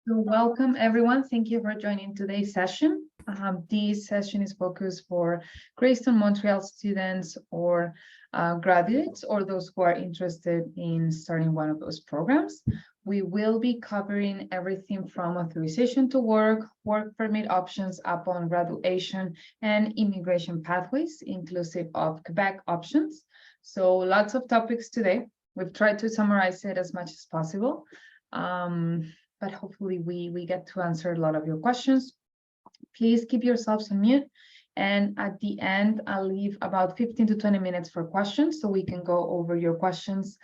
So welcome everyone. Thank you for joining today's session. This session is focused for Greystone Montreal students or graduates or those who are interested in starting one of those programs. We will be covering everything from authorization to work permit options upon graduation, and immigration pathways, inclusive of Quebec options. So lots of topics today. We've tried to summarize it as much as possible. But hopefully we get to answer a lot of your questions. Please keep yourselves on mute. And at the end, I'll leave about 15 to 20 minutes for questions so we can go over your questions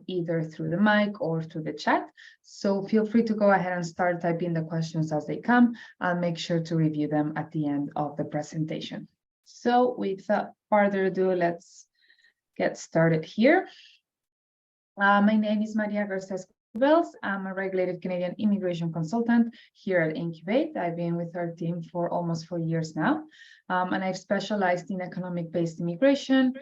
either through the mic or through the chat. So feel free to go ahead and start typing the questions as they come. I'll make sure to review them at the end of the presentation. So without further ado, let's get started here. My name is Maria Garces. I'm a regulated Canadian immigration consultant here at Encubate. I've been with our team for almost 4 years now, and I've specialized in economic-based immigration,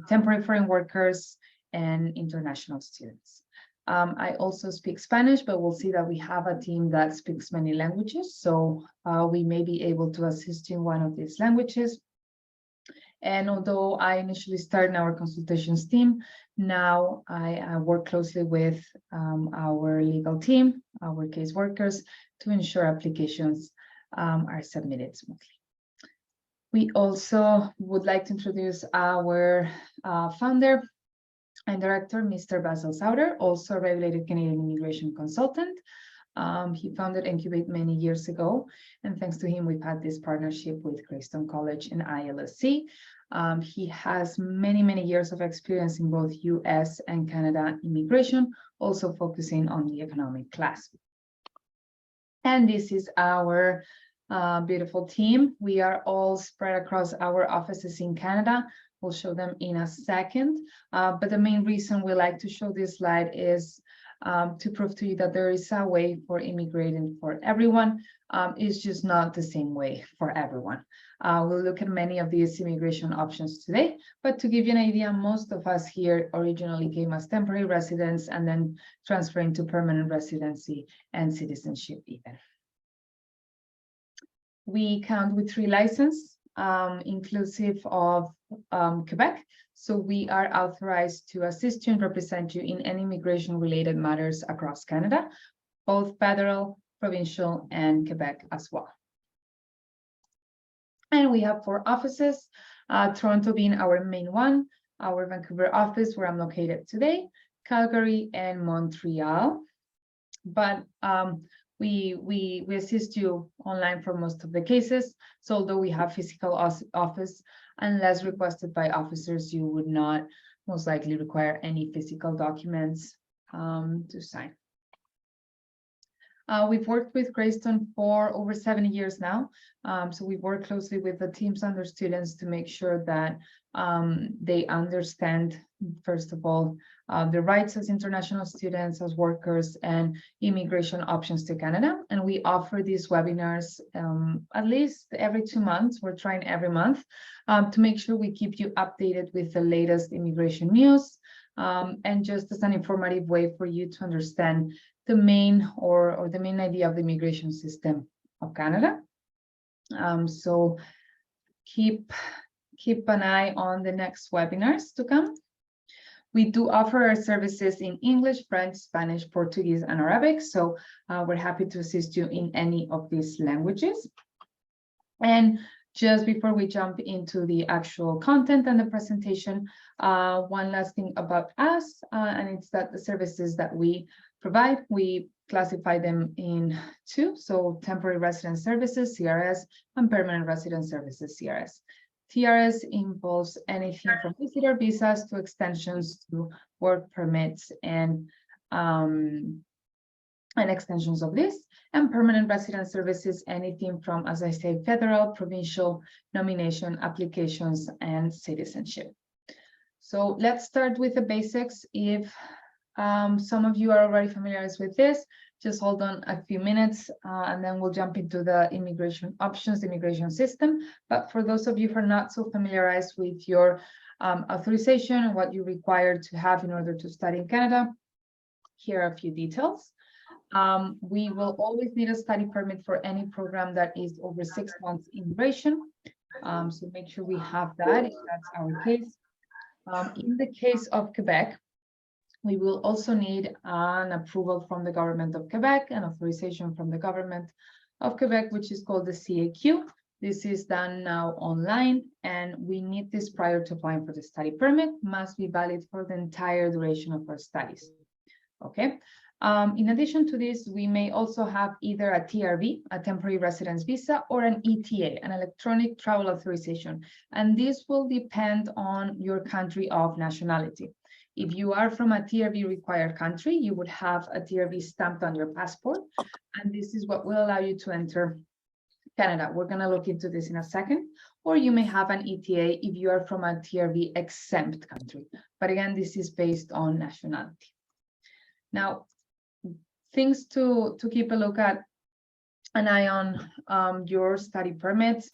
temporary foreign workers, and international students. I also speak Spanish, but we'll see that we have a team that speaks many languages, so we may be able to assist you in one of these languages. And although I initially started in our consultations team, now I work closely with our legal team, our caseworkers, to ensure applications are submitted smoothly. We also would like to introduce our founder and director, Mr. Basil Sauter, also a regulated Canadian immigration consultant. He founded Encubate many years ago, and thanks to him, we've had this partnership with Greystone College and ILSC. He has many years of experience in both US and Canada immigration, also focusing on the economic class. And this is our beautiful team. We are all spread across our offices in Canada. We'll show them in a second. But the main reason we like to show this slide is to prove to you that there is a way for immigrating for everyone. It's just not the same way for everyone. We'll look at many of these immigration options today, but to give you an idea, most of us here originally came as temporary residents and then transferring to permanent residency and citizenship even. We count with 3 licenses, inclusive of Quebec. So we are authorized to assist you and represent you in any immigration-related matters across Canada, both federal, provincial, and Quebec as well. And we have 4 offices, Toronto being our main one, our Vancouver office where I'm located today, Calgary, and Montreal. But we assist you online for most of the cases. So although we have physical office, unless requested by officers, you would not most likely require any physical documents to sign. We've worked with Greystone for over 7 years now. So we work closely with the teams and their students to make sure that they understand, first of all, the rights as international students, as workers, and immigration options to Canada. And we offer these webinars at least every 2 months. We're trying every month to make sure we keep you updated with the latest immigration news, and just as an informative way for you to understand the main or the main idea of the immigration system of Canada. So keep an eye on the next webinars to come. We do offer our services in English, French, Spanish, Portuguese, and Arabic. So we're happy to assist you in any of these languages. And just before we jump into the actual content and the presentation, one last thing about us, and it's that the services that we provide, we classify them in 2. So temporary resident services, CRS, and permanent resident services, CRS. TRS involves anything from visitor visas to extensions to work permits and extensions of this. And permanent resident services, anything from, as I say, federal, provincial, nomination, applications, and citizenship. So let's start with the basics. If some of you are already familiarized with this, just hold on a few minutes and then we'll jump into the immigration options, the immigration system. But for those of you who are not so familiarized with your authorization and what you require to have in order to study in Canada, here are a few details. We will always need a study permit for any program that is over 6 months in duration. So make sure we have that if that's our case. In the case of Quebec, we will also need an approval from the government of Quebec, an authorization from the government of Quebec, which is called the CAQ. This is done now online, and we need this prior to applying for the study permit, must be valid for the entire duration of our studies. Okay. In addition to this, we may also have either a TRV, a temporary residence visa, or an ETA, an electronic travel authorization. And this will depend on your country of nationality. If you are from a TRV required country, you would have a TRV stamped on your passport. And this is what will allow you to enter Canada. We're going to look into this in a second. Or you may have an ETA if you are from a TRV exempt country. But again, this is based on nationality. Now, things to keep a look at, an eye on your study permits,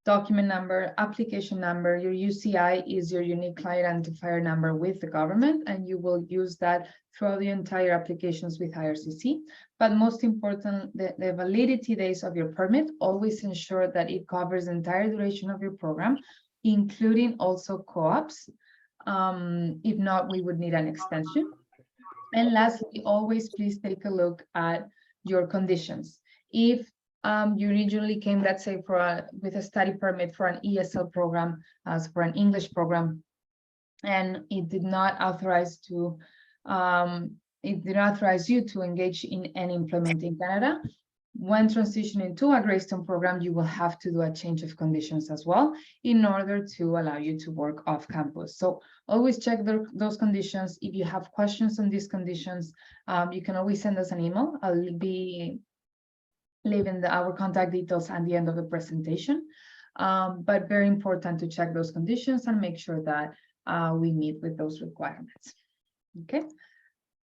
document number, application number. Your UCI is your unique client identifier number with the government, and you will use that throughout the entire applications with IRCC. But most important, the validity days of your permit, always ensure that it covers the entire duration of your program, including also co-ops. If not, we would need an extension. And lastly, always please take a look at your conditions. If you originally came, let's say, with a study permit for an ESL program, as for an English program, and it did not authorize you to engage in any employment in Canada, when transitioning to a Greystone program, you will have to do a change of conditions as well in order to allow you to work off campus. So always check those conditions. If you have questions on these conditions, you can always send us an email. I'll be leaving our contact details at the end of the presentation. But very important to check those conditions and make sure that we meet with those requirements. Okay.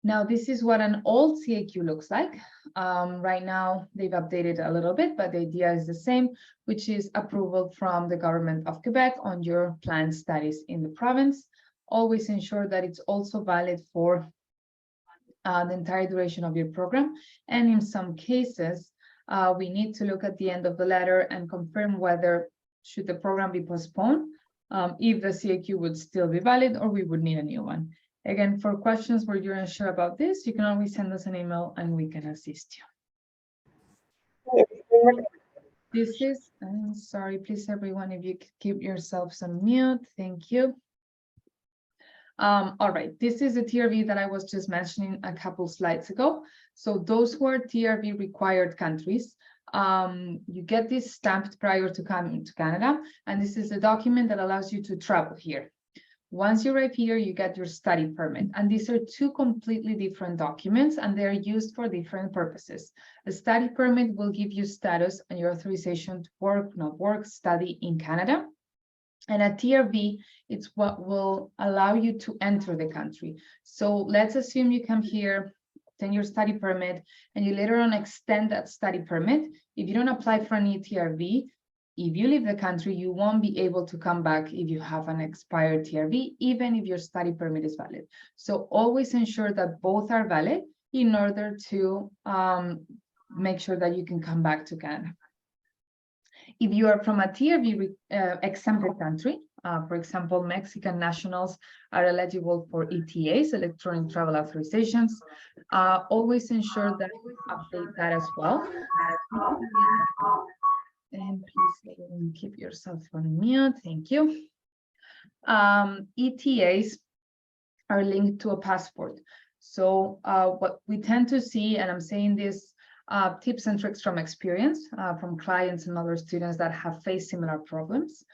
Now, this is what an old CAQ looks like. Right now, they've updated a little bit, but the idea is the same, which is approval from the government of Quebec on your planned studies in the province. Always ensure that it's also valid for the entire duration of your program. And in some cases, we need to look at the end of the letter and confirm whether should the program be postponed, if the CAQ would still be valid, or we would need a new one. Again, for questions where you're unsure about this, you can always send us an email and we can assist you. This is, sorry, please everyone, if you could keep yourselves on mute, thank you. All right, this is the TRV that I was just mentioning a couple slides ago. So those who are TRV required countries, you get this stamped prior to coming to Canada, and this is a document that allows you to travel here. Once you arrive here, you get your study permit. And these are two completely different documents, and they're used for different purposes. A study permit will give you status and your authorization to work, not work, study in Canada. And a TRV, it's what will allow you to enter the country. So let's assume you come here, obtain your study permit, and you later on extend that study permit. If you don't apply for an ETRV, if you leave the country, you won't be able to come back if you have an expired TRV, even if your study permit is valid. So always ensure that both are valid in order to make sure that you can come back to Canada. If you are from a TRV exempted country, for example, Mexican nationals are eligible for ETAs, electronic travel authorizations, always ensure that you update that as well. And please keep yourself on mute. Thank you. ETAs are linked to a passport. So what we tend to see, and I'm saying this tips and tricks from experience from clients and other students that have faced similar problems.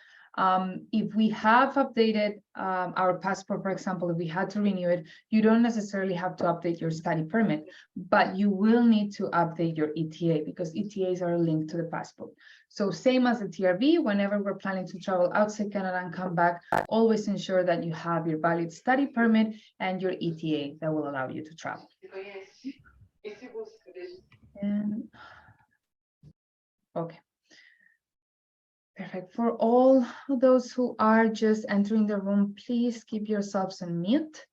If we have updated our passport, for example, if we had to renew it, you don't necessarily have to update your study permit, but you will need to update your ETA because ETAs are linked to the passport. So same as the TRV, whenever we're planning to travel outside Canada and come back, always ensure that you have your valid study permit and your ETA that will allow you to travel. And, okay. Perfect. For all those who are just entering the room, please keep yourselves on mute.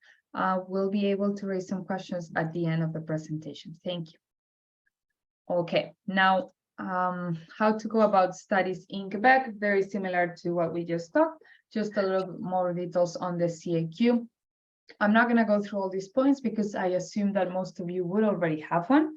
We'll be able to raise some questions at the end of the presentation. Thank you. Okay, now how to go about studies in Quebec, very similar to what we just talked, just a little bit more details on the CAQ. I'm not going to go through all these points because I assume that most of you would already have one.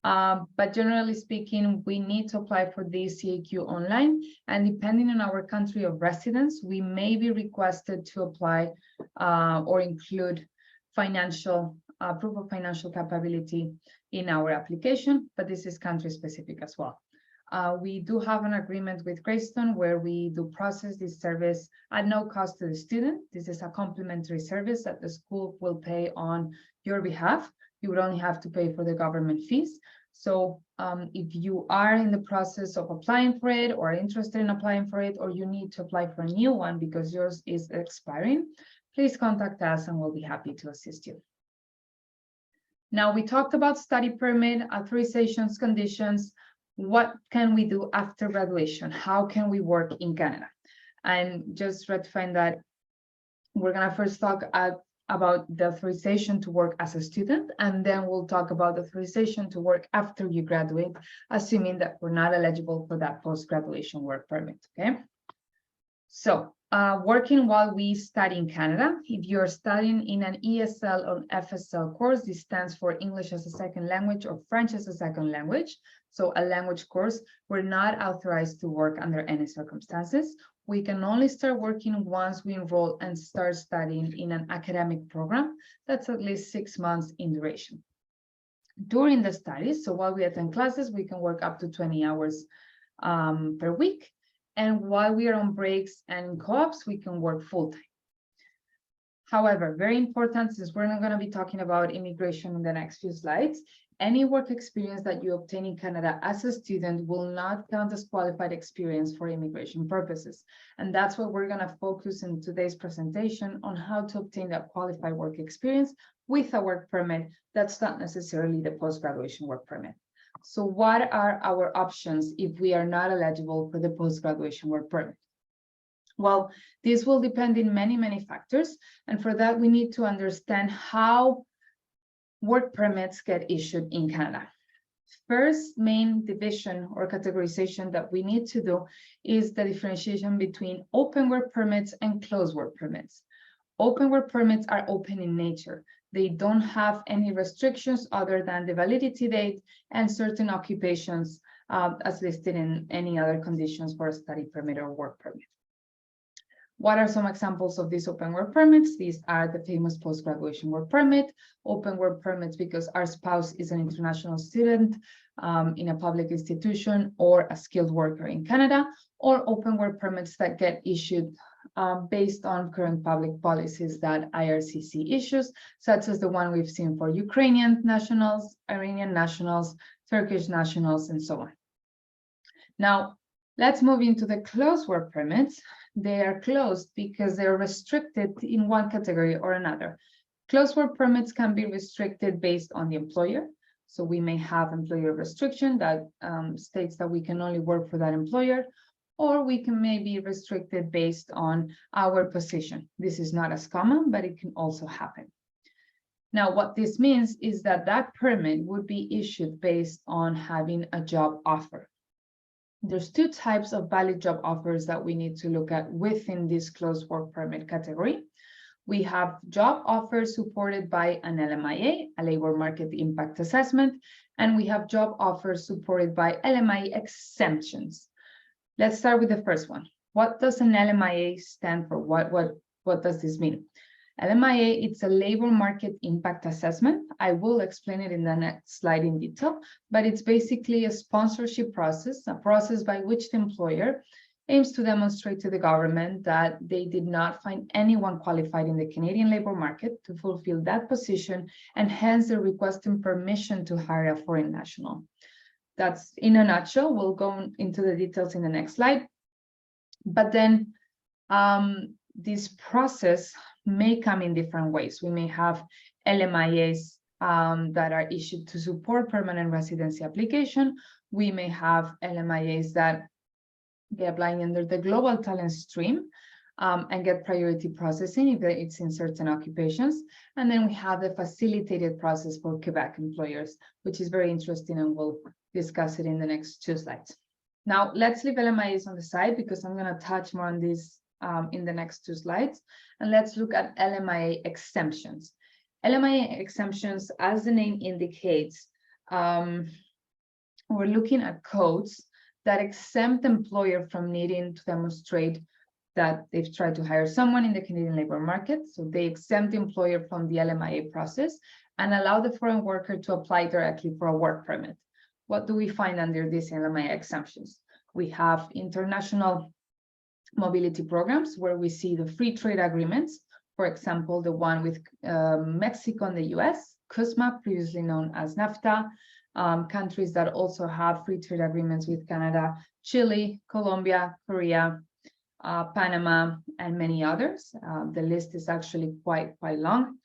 But generally speaking, we need to apply for the CAQ online, and depending on our country of residence, we may be requested to apply or include financial proof of financial capability in our application, but this is country specific as well. We do have an agreement with Greystone where we do process this service at no cost to the student. This is a complimentary service that the school will pay on your behalf. You would only have to pay for the government fees. So if you are in the process of applying for it or interested in applying for it, or you need to apply for a new one because yours is expiring, please contact us and we'll be happy to assist you. Now, we talked about study permit, authorizations, conditions. What can we do after graduation? How can we work in Canada? And just ratifying that, we're going to first talk about the authorization to work as a student, and then we'll talk about the authorization to work after you graduate, assuming that we're not eligible for that post-graduation work permit, okay? So, working while we study in Canada, if you're studying in an ESL or FSL course, this stands for English as a Second Language or French as a Second Language, so a language course, we're not authorized to work under any circumstances. We can only start working once we enroll and start studying in an academic program that's at least 6 months in duration. During the studies, so while we attend classes, we can work up to 20 hours per week. And while we are on breaks and co-ops, we can work full-time. However, very important, since we're not going to be talking about immigration in the next few slides, any work experience that you obtain in Canada as a student will not count as qualified experience for immigration purposes. And that's what we're going to focus in today's presentation on, how to obtain that qualified work experience with a work permit that's not necessarily the post-graduation work permit. So what are our options if we are not eligible for the post-graduation work permit? Well, this will depend in many, many factors. And for that, we need to understand how work permits get issued in Canada. First main division or categorization that we need to do is the differentiation between open work permits and closed work permits. Open work permits are open in nature. They don't have any restrictions other than the validity date and certain occupations as listed in any other conditions for a study permit or work permit. What are some examples of these open work permits? These are the famous post-graduation work permit, open work permits because our spouse is an international student in a public institution or a skilled worker in Canada, or open work permits that get issued based on current public policies that IRCC issues, such as the one we've seen for Ukrainian nationals, Iranian nationals, Turkish nationals, and so on. Now, let's move into the closed work permits. They are closed because they're restricted in one category or another. Closed work permits can be restricted based on the employer. So we may have employer restriction that states that we can only work for that employer, or we can maybe restricted based on our position. This is not as common, but it can also happen. Now, what this means is that that permit would be issued based on having a job offer. There's two types of valid job offers that we need to look at within this closed work permit category. We have job offers supported by an LMIA, a labor market impact assessment, and we have job offers supported by LMIA exemptions. Let's start with the first one. What does an LMIA stand for? What does this mean? LMIA, it's a labor market impact assessment. I will explain it in the next slide in detail, but it's basically a sponsorship process, a process by which the employer aims to demonstrate to the government that they did not find anyone qualified in the Canadian labor market to fulfill that position, and hence they're requesting permission to hire a foreign national. That's in a nutshell. We'll go into the details in the next slide. But then this process may come in different ways. We may have LMIAs that are issued to support permanent residency application. We may have LMIAs that they're applying under the global talent stream. and get priority processing if it's in certain occupations. And then we have the facilitated process for Quebec employers, which is very interesting, and we'll discuss it in the next 2 slides. Now, let's leave LMIAs on the side because I'm going to touch more on this in the next 2 slides. And let's look at LMIA exemptions. LMIA exemptions, as the name indicates, we're looking at codes that exempt the employer from needing to demonstrate that they've tried to hire someone in the Canadian labor market. So they exempt the employer from the LMIA process and allow the foreign worker to apply directly for a work permit. What do we find under these LMIA exemptions? We have international mobility programs where we see the free trade agreements. For example, the one with Mexico and the US, CUSMA, previously known as NAFTA, countries that also have free trade agreements with Canada, Chile, Colombia, Korea, Panama, and many others. The list is actually quite long.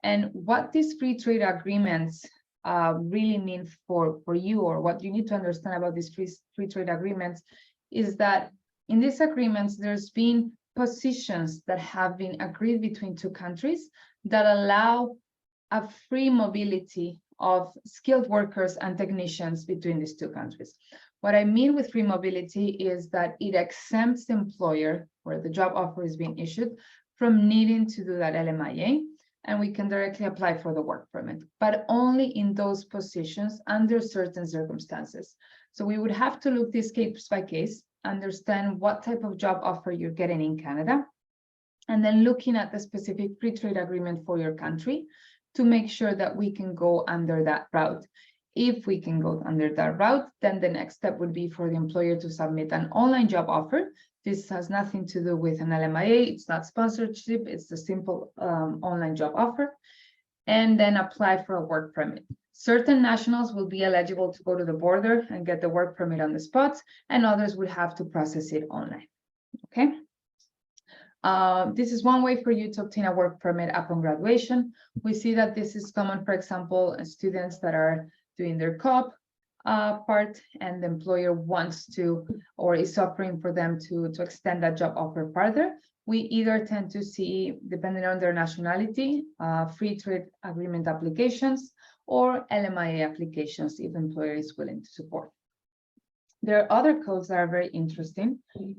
And what these free trade agreements really mean for you, or what you need to understand about these free trade agreements, is that in these agreements, there's been positions that have been agreed between 2 countries that allow a free mobility of skilled workers and technicians between these 2 countries. What I mean with free mobility is that it exempts the employer, where the job offer is being issued, from needing to do that LMIA, and we can directly apply for the work permit, but only in those positions under certain circumstances. So we would have to look this case by case, understand what type of job offer you're getting in Canada, and then looking at the specific free trade agreement for your country to make sure that we can go under that route. If we can go under that route, then the next step would be for the employer to submit an online job offer. This has nothing to do with an LMIA, it's not sponsorship, it's a simple online job offer, and then apply for a work permit. Certain nationals will be eligible to go to the border and get the work permit on the spot, and others would have to process it online, okay? This is one way for you to obtain a work permit upon graduation. We see that this is common, for example, students that are doing their co-op part, and the employer wants to, or is offering for them to extend that job offer further. We either tend to see, depending on their nationality, free trade agreement applications or LMIA applications if the employer is willing to support. There are other codes that are very interesting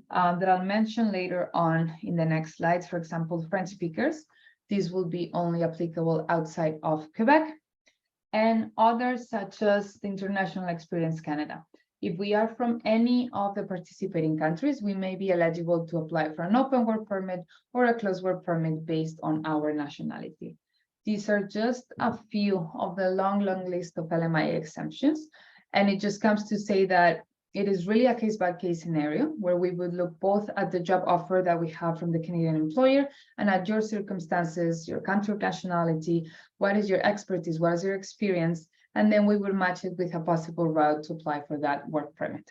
that I'll mention later on in the next slides. For example, French speakers, these will be only applicable outside of Quebec, and others such as the International Experience Canada. If we are from any of the participating countries, we may be eligible to apply for an open work permit or a closed work permit based on our nationality. These are just a few of the long list of LMIA exemptions. And it just comes to say that it is really a case-by-case scenario where we would look both at the job offer that we have from the Canadian employer and at your circumstances, your country of nationality, what is your expertise, what is your experience, and then we will match it with a possible route to apply for that work permit.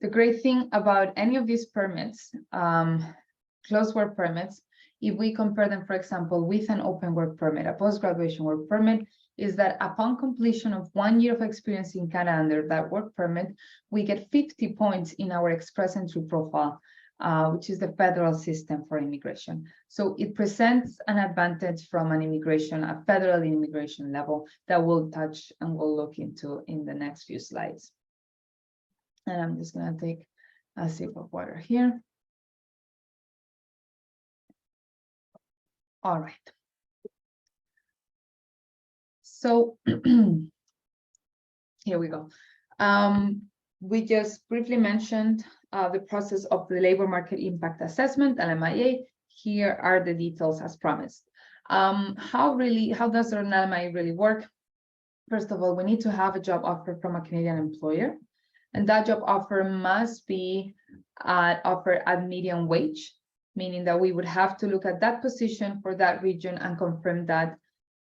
The great thing about any of these permits, closed work permits, if we compare them, for example, with an open work permit, a post-graduation work permit, is that upon completion of 1 year of experience in Canada under that work permit, we get 50 points in our express entry profile, which is the federal system for immigration. So it presents an advantage from a federal immigration level that we'll touch and we'll look into in the next few slides. And I'm just going to take a sip of water here. All right. So here we go. We just briefly mentioned the process of the labor market impact assessment, LMIA. Here are the details as promised. How does an LMIA really work? First of all, we need to have a job offer from a Canadian employer, and that job offer must be offered at median wage, meaning that we would have to look at that position for that region and confirm that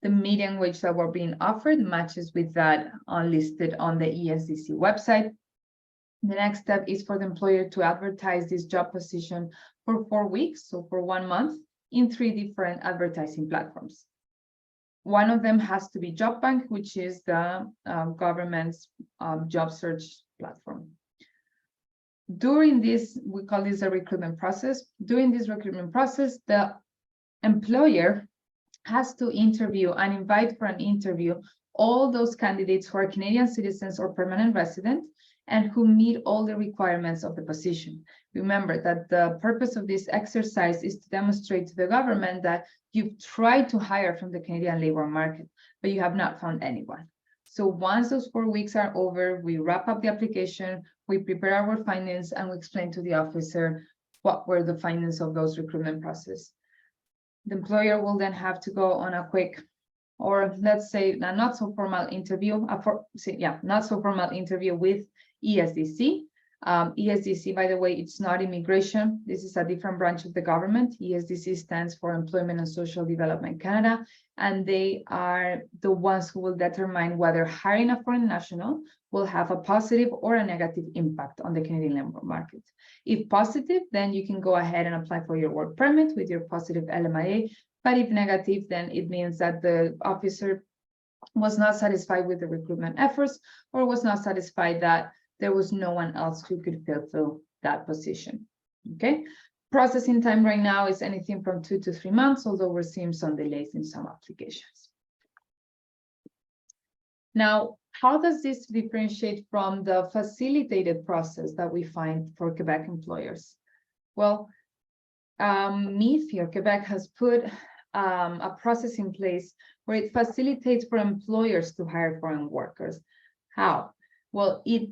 the median wage that we're being offered matches with that listed on the ESDC website. The next step is for the employer to advertise this job position for 4 weeks, so for 1 month, in 3 different advertising platforms. One of them has to be Job Bank, which is the government's job search platform. during this, we call this a recruitment process. During this recruitment process, the employer has to interview and invite for an interview all those candidates who are Canadian citizens or permanent residents and who meet all the requirements of the position. Remember that the purpose of this exercise is to demonstrate to the government that you've tried to hire from the Canadian labor market, but you have not found anyone. So once those 4 weeks are over, we wrap up the application, we prepare our findings, and we explain to the officer what were the findings of those recruitment process. The employer will then have to go on a quick, or let's say a not so formal interview, not so formal interview with ESDC. ESDC, by the way, it's not immigration. This is a different branch of the government. ESDC stands for Employment and Social Development Canada, and they are the ones who will determine whether hiring a foreign national will have a positive or a negative impact on the Canadian labor market. If positive, then you can go ahead and apply for your work permit with your positive LMIA. But if negative, then it means that the officer was not satisfied with the recruitment efforts or was not satisfied that there was no one else who could fulfill that position. Okay, processing time right now is anything from 2 to 3 months, although we're seeing some delays in some applications. Now, how does this differentiate from the facilitated process that we find for Quebec employers? Well, MIFI or Quebec has put a process in place where it facilitates for employers to hire foreign workers. How? Well, it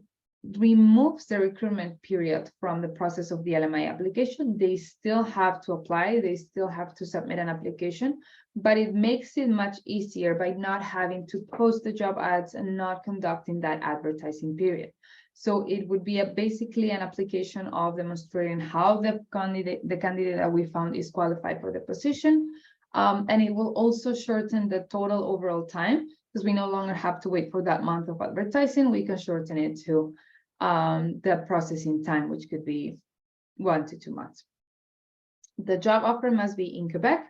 removes the recruitment period from the process of the LMIA application. They still have to apply, they still have to submit an application, but it makes it much easier by not having to post the job ads and not conducting that advertising period. So it would be basically an application of demonstrating how the candidate that we found is qualified for the position. And it will also shorten the total overall time, because we no longer have to wait for that month of advertising. We can shorten it to the processing time, which could be 1 to 2 months. The job offer must be in Quebec.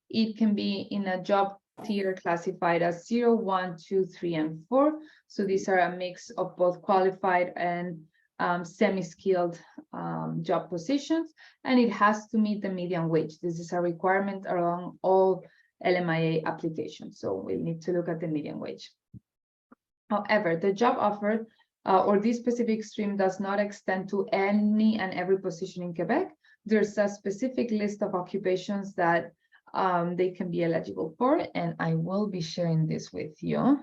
It can be in a job tier classified as 0, 1, 2, 3, and 4. So these are a mix of both qualified and semi-skilled job positions, and it has to meet the median wage. This is a requirement along all LMIA applications. So we need to look at the median wage. However, the job offer or this specific stream does not extend to any and every position in Quebec. There's a specific list of occupations that they can be eligible for, and I will be sharing this with you.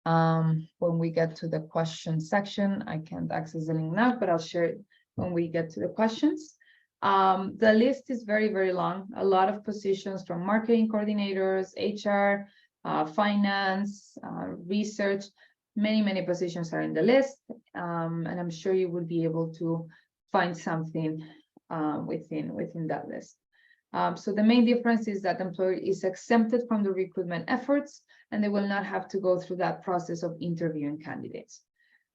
When we get to the question section, I can't access the link now, but I'll share it when we get to the questions. The list is very, very long. A lot of positions from marketing coordinators, HR, finance, research, many positions are in the list. And I'm sure you will be able to find something within that list. So the main difference is that the employer is exempted from the recruitment efforts, and they will not have to go through that process of interviewing candidates.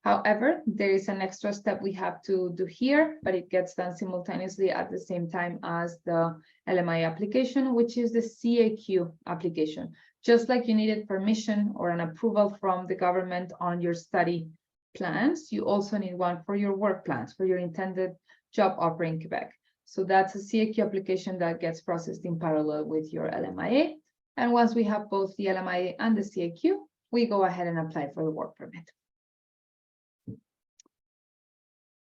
However, there is an extra step we have to do here, but it gets done simultaneously at the same time as the LMIA application, which is the CAQ application. Just like you needed permission or an approval from the government on your study plans, you also need one for your work plans, for your intended job offer in Quebec. So that's a CAQ application that gets processed in parallel with your LMIA. And once we have both the LMIA and the CAQ, we go ahead and apply for the work permit.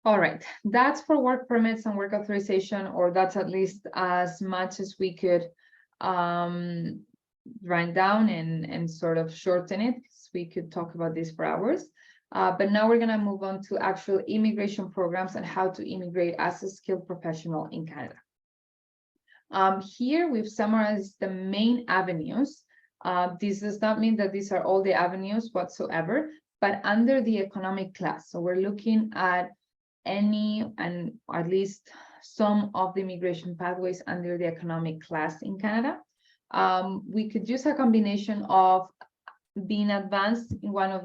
All right, that's for work permits and work authorization, or that's at least as much as we could write down and sort of shorten it, because we could talk about this for hours. But now we're going to move on to actual immigration programs and how to immigrate as a skilled professional in Canada. Here we've summarized the main avenues. This does not mean that these are all the avenues whatsoever, but under the economic class. So we're looking at any and at least some of the immigration pathways under the economic class in Canada. We could use a combination of being advanced in one of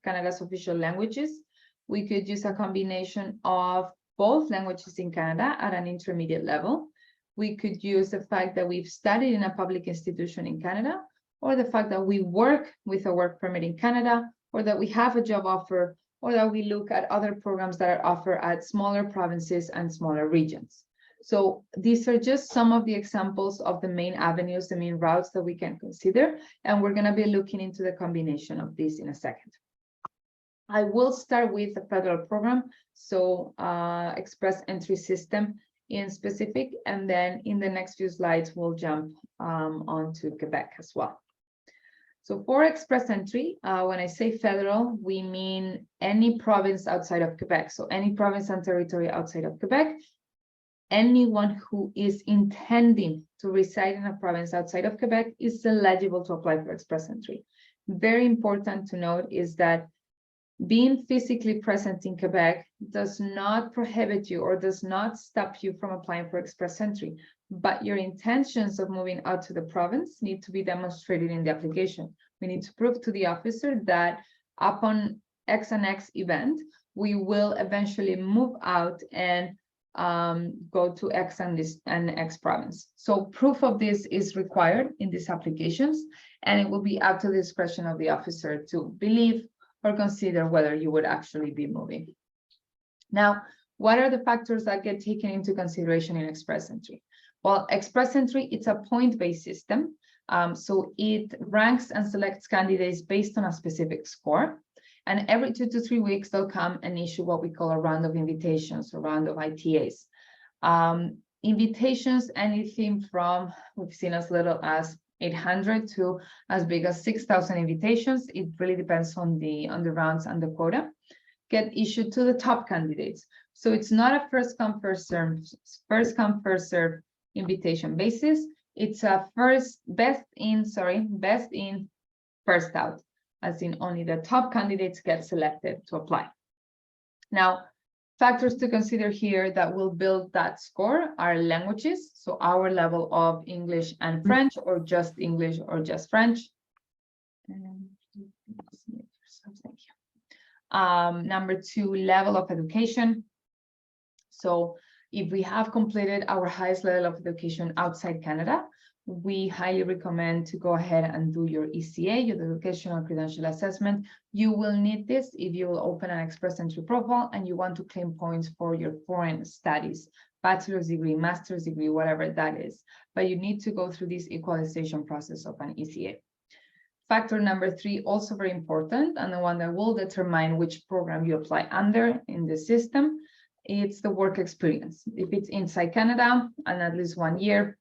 Canada's official languages. We could use a combination of both languages in Canada at an intermediate level. We could use the fact that we've studied in a public institution in Canada, or the fact that we work with a work permit in Canada, or that we have a job offer or that we look at other programs that are offered at smaller provinces and smaller regions. So these are just some of the examples of the main avenues, the main routes that we can consider, and we're going to be looking into the combination of these in a second. I will start with the federal program, so express entry system in specific, and then in the next few slides, we'll jump onto Quebec as well. So for express entry, when I say federal, we mean any province outside of Quebec. So any province and territory outside of Quebec, anyone who is intending to reside in a province outside of Quebec is eligible to apply for express entry. Very important to note is that being physically present in Quebec does not prohibit you or does not stop you from applying for express entry, but your intentions of moving out to the province need to be demonstrated in the application. We need to prove to the officer that upon X and X event, we will eventually move out and go to X and X province. So proof of this is required in these applications, and it will be up to the discretion of the officer to believe or consider whether you would actually be moving. Now, what are the factors that get taken into consideration in express entry? Well, express entry, it's a point-based system. So it ranks and selects candidates based on a specific score. And every 2 to 3 weeks, they'll come and issue what we call a round of invitations, a round of ITAs. Invitations, anything from, we've seen as little as 800 to as big as 6,000 invitations. It really depends on the rounds and the quota, get issued to the top candidates. So it's not a first come, first serve invitation basis. It's a best in, first out, as in only the top candidates get selected to apply. Now, factors to consider here that will build that score are languages. So our level of English and French, or just English or just French. Thank you. Number 2, level of education. So if we have completed our highest level of education outside Canada, we highly recommend to go ahead and do your ECA, your educational credential assessment. You will need this if you will open an express entry profile and you want to claim points for your foreign studies, bachelor's degree, master's degree, whatever that is. But you need to go through this equalization process of an ECA. Factor number 3, also very important, and the one that will determine which program you apply under in the system, it's the work experience. If it's inside Canada and at least 1 year,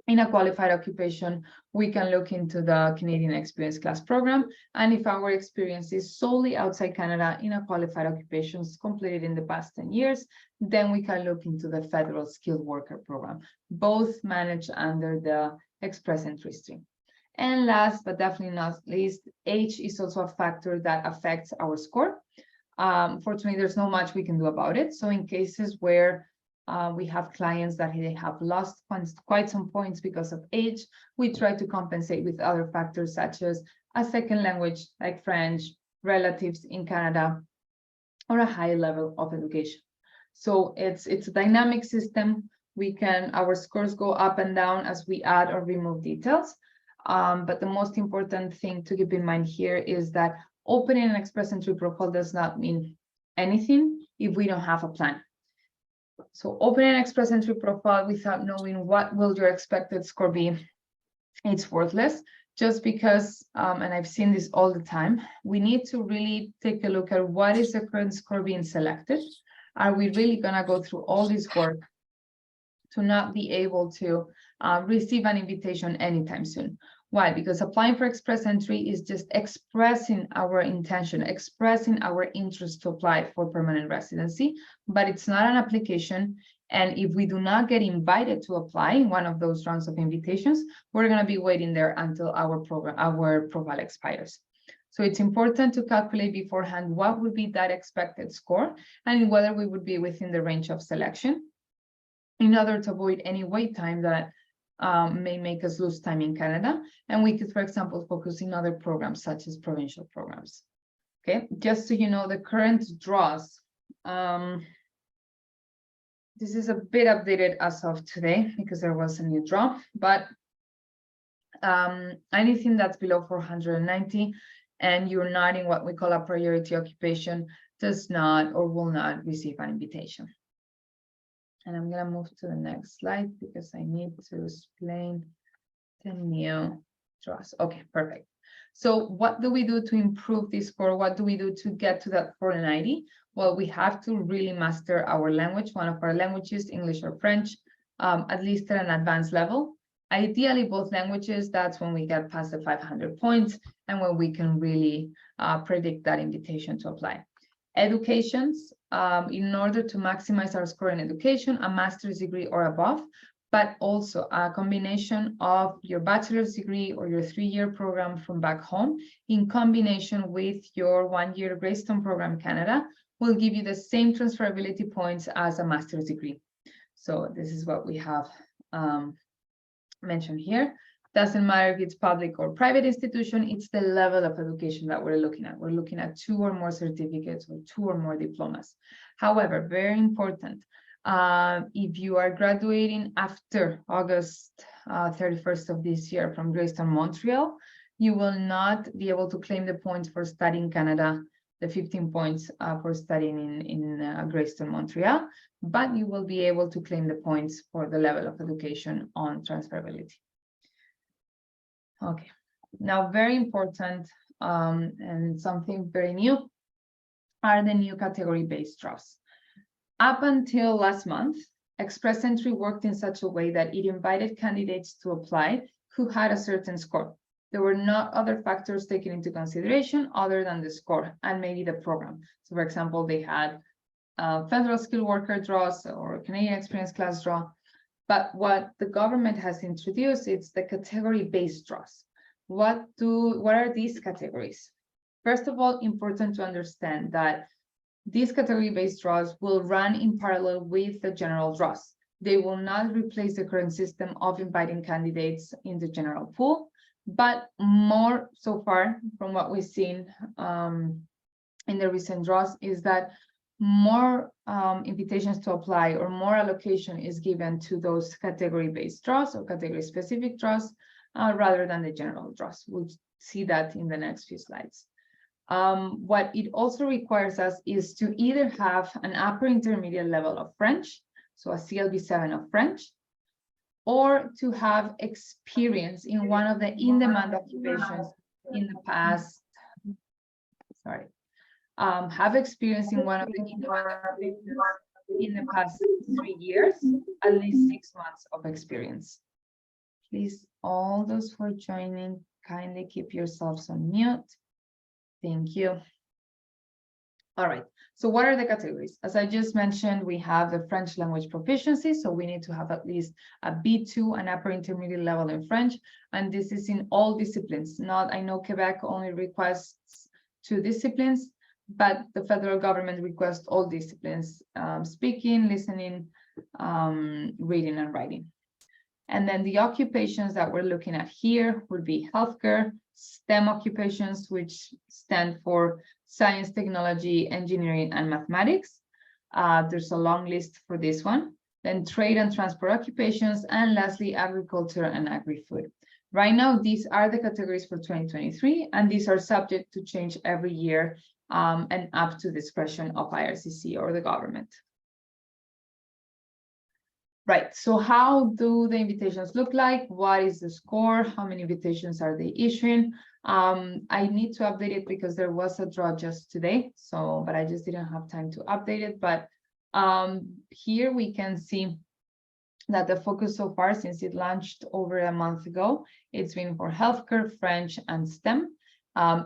in a qualified occupation, we can look into the Canadian Experience Class program. And if our experience is solely outside Canada in a qualified occupations completed in the past 10 years, then we can look into the Federal Skilled Worker program, both managed under the express entry stream. And last, but definitely not least, age is also a factor that affects our score. Fortunately, there's not much we can do about it. So in cases where we have clients that they have lost quite some points because of age, we try to compensate with other factors such as a second language like French, relatives in Canada, or a high level of education. So it's a dynamic system. Our scores go up and down as we add or remove details. But the most important thing to keep in mind here is that opening an express entry profile does not mean anything if we don't have a plan. So opening an express entry profile without knowing what will your expected score be, it's worthless. Just because, and I've seen this all the time, we need to really take a look at what is the current score being selected. Are we really gonna go through all this work to not be able to receive an invitation anytime soon? Why? Because applying for express entry is just expressing our intention, expressing our interest to apply for permanent residency, but it's not an application. And if we do not get invited to apply in one of those rounds of invitations, we're going to be waiting there until our profile expires. So it's important to calculate beforehand what would be that expected score and whether we would be within the range of selection in order to avoid any wait time that may make us lose time in Canada. And we could, for example, focus in other programs such as provincial programs. Okay, just so you know, the current draws. This is a bit updated as of today because there was a new draw, but anything that's below 490 and you're not in what we call a priority occupation, does not or will not receive an invitation. And I'm going to move to the next slide because I need to explain the new draws. Okay, perfect. So what do we do to improve this score? What do we do to get to that 490? Well, we have to really master our language, one of our languages, English or French, at least at an advanced level. Ideally, both languages, that's when we get past the 500 points and when we can really predict that invitation to apply. Educations, in order to maximize our score in education, a master's degree or above, but also a combination of your bachelor's degree or your 3-year program from back home in combination with your 1-year Greystone program Canada will give you the same transferability points as a master's degree. So this is what we have mentioned here. Doesn't matter if it's public or private institution, it's the level of education that we're looking at. We're looking at 2 or more certificates or 2 or more diplomas. However, very important, if you are graduating after August 31st of this year from Greystone, Montreal, you will not be able to claim the points for studying Canada, the 15 points for studying in Greystone, Montreal, but you will be able to claim the points for the level of education on transferability. Okay, now very important and something very new are the new category-based draws. Up until last month, Express Entry worked in such a way that it invited candidates to apply who had a certain score. There were not other factors taken into consideration other than the score and maybe the program. So for example, they had federal skilled worker draws or Canadian experience class draw. But what the government has introduced is the category-based draws. What are these categories? First of all, important to understand that these category-based draws will run in parallel with the general draws. They will not replace the current system of inviting candidates in the general pool, but more so far from what we've seen in the recent draws is that more invitations to apply or more allocation is given to those category-based draws or category-specific draws rather than the general draws. We'll see that in the next few slides. What it also requires us is to either have an upper intermediate level of French, so a CLB7 of French, or to have experience in one of the in-demand occupations in the past, have experience in one of the in-demand occupations in the past 3 years, at least 6 months of experience. Please, all those who are joining, kindly keep yourselves on mute. Thank you. All right, so what are the categories? As I just mentioned, we have the French language proficiency, so we need to have at least a B2, an upper intermediate level in French, and this is in all disciplines. I know Quebec only requests 2 disciplines, but the federal government requests all disciplines, speaking, listening, reading, and writing. And then the occupations that we're looking at here would be healthcare, STEM occupations, which stand for science, technology, engineering, and mathematics. There's a long list for this one. Then trade and transport occupations, and lastly, agriculture and agri-food. Right now, these are the categories for 2023, and these are subject to change every year and up to discretion of IRCC or the government. Right, so how do the invitations look like? What is the score? How many invitations are they issuing? I need to update it because there was a draw just today, but I just didn't have time to update it. But here we can see that the focus so far, since it launched over a month ago, it's been for healthcare, French, and STEM.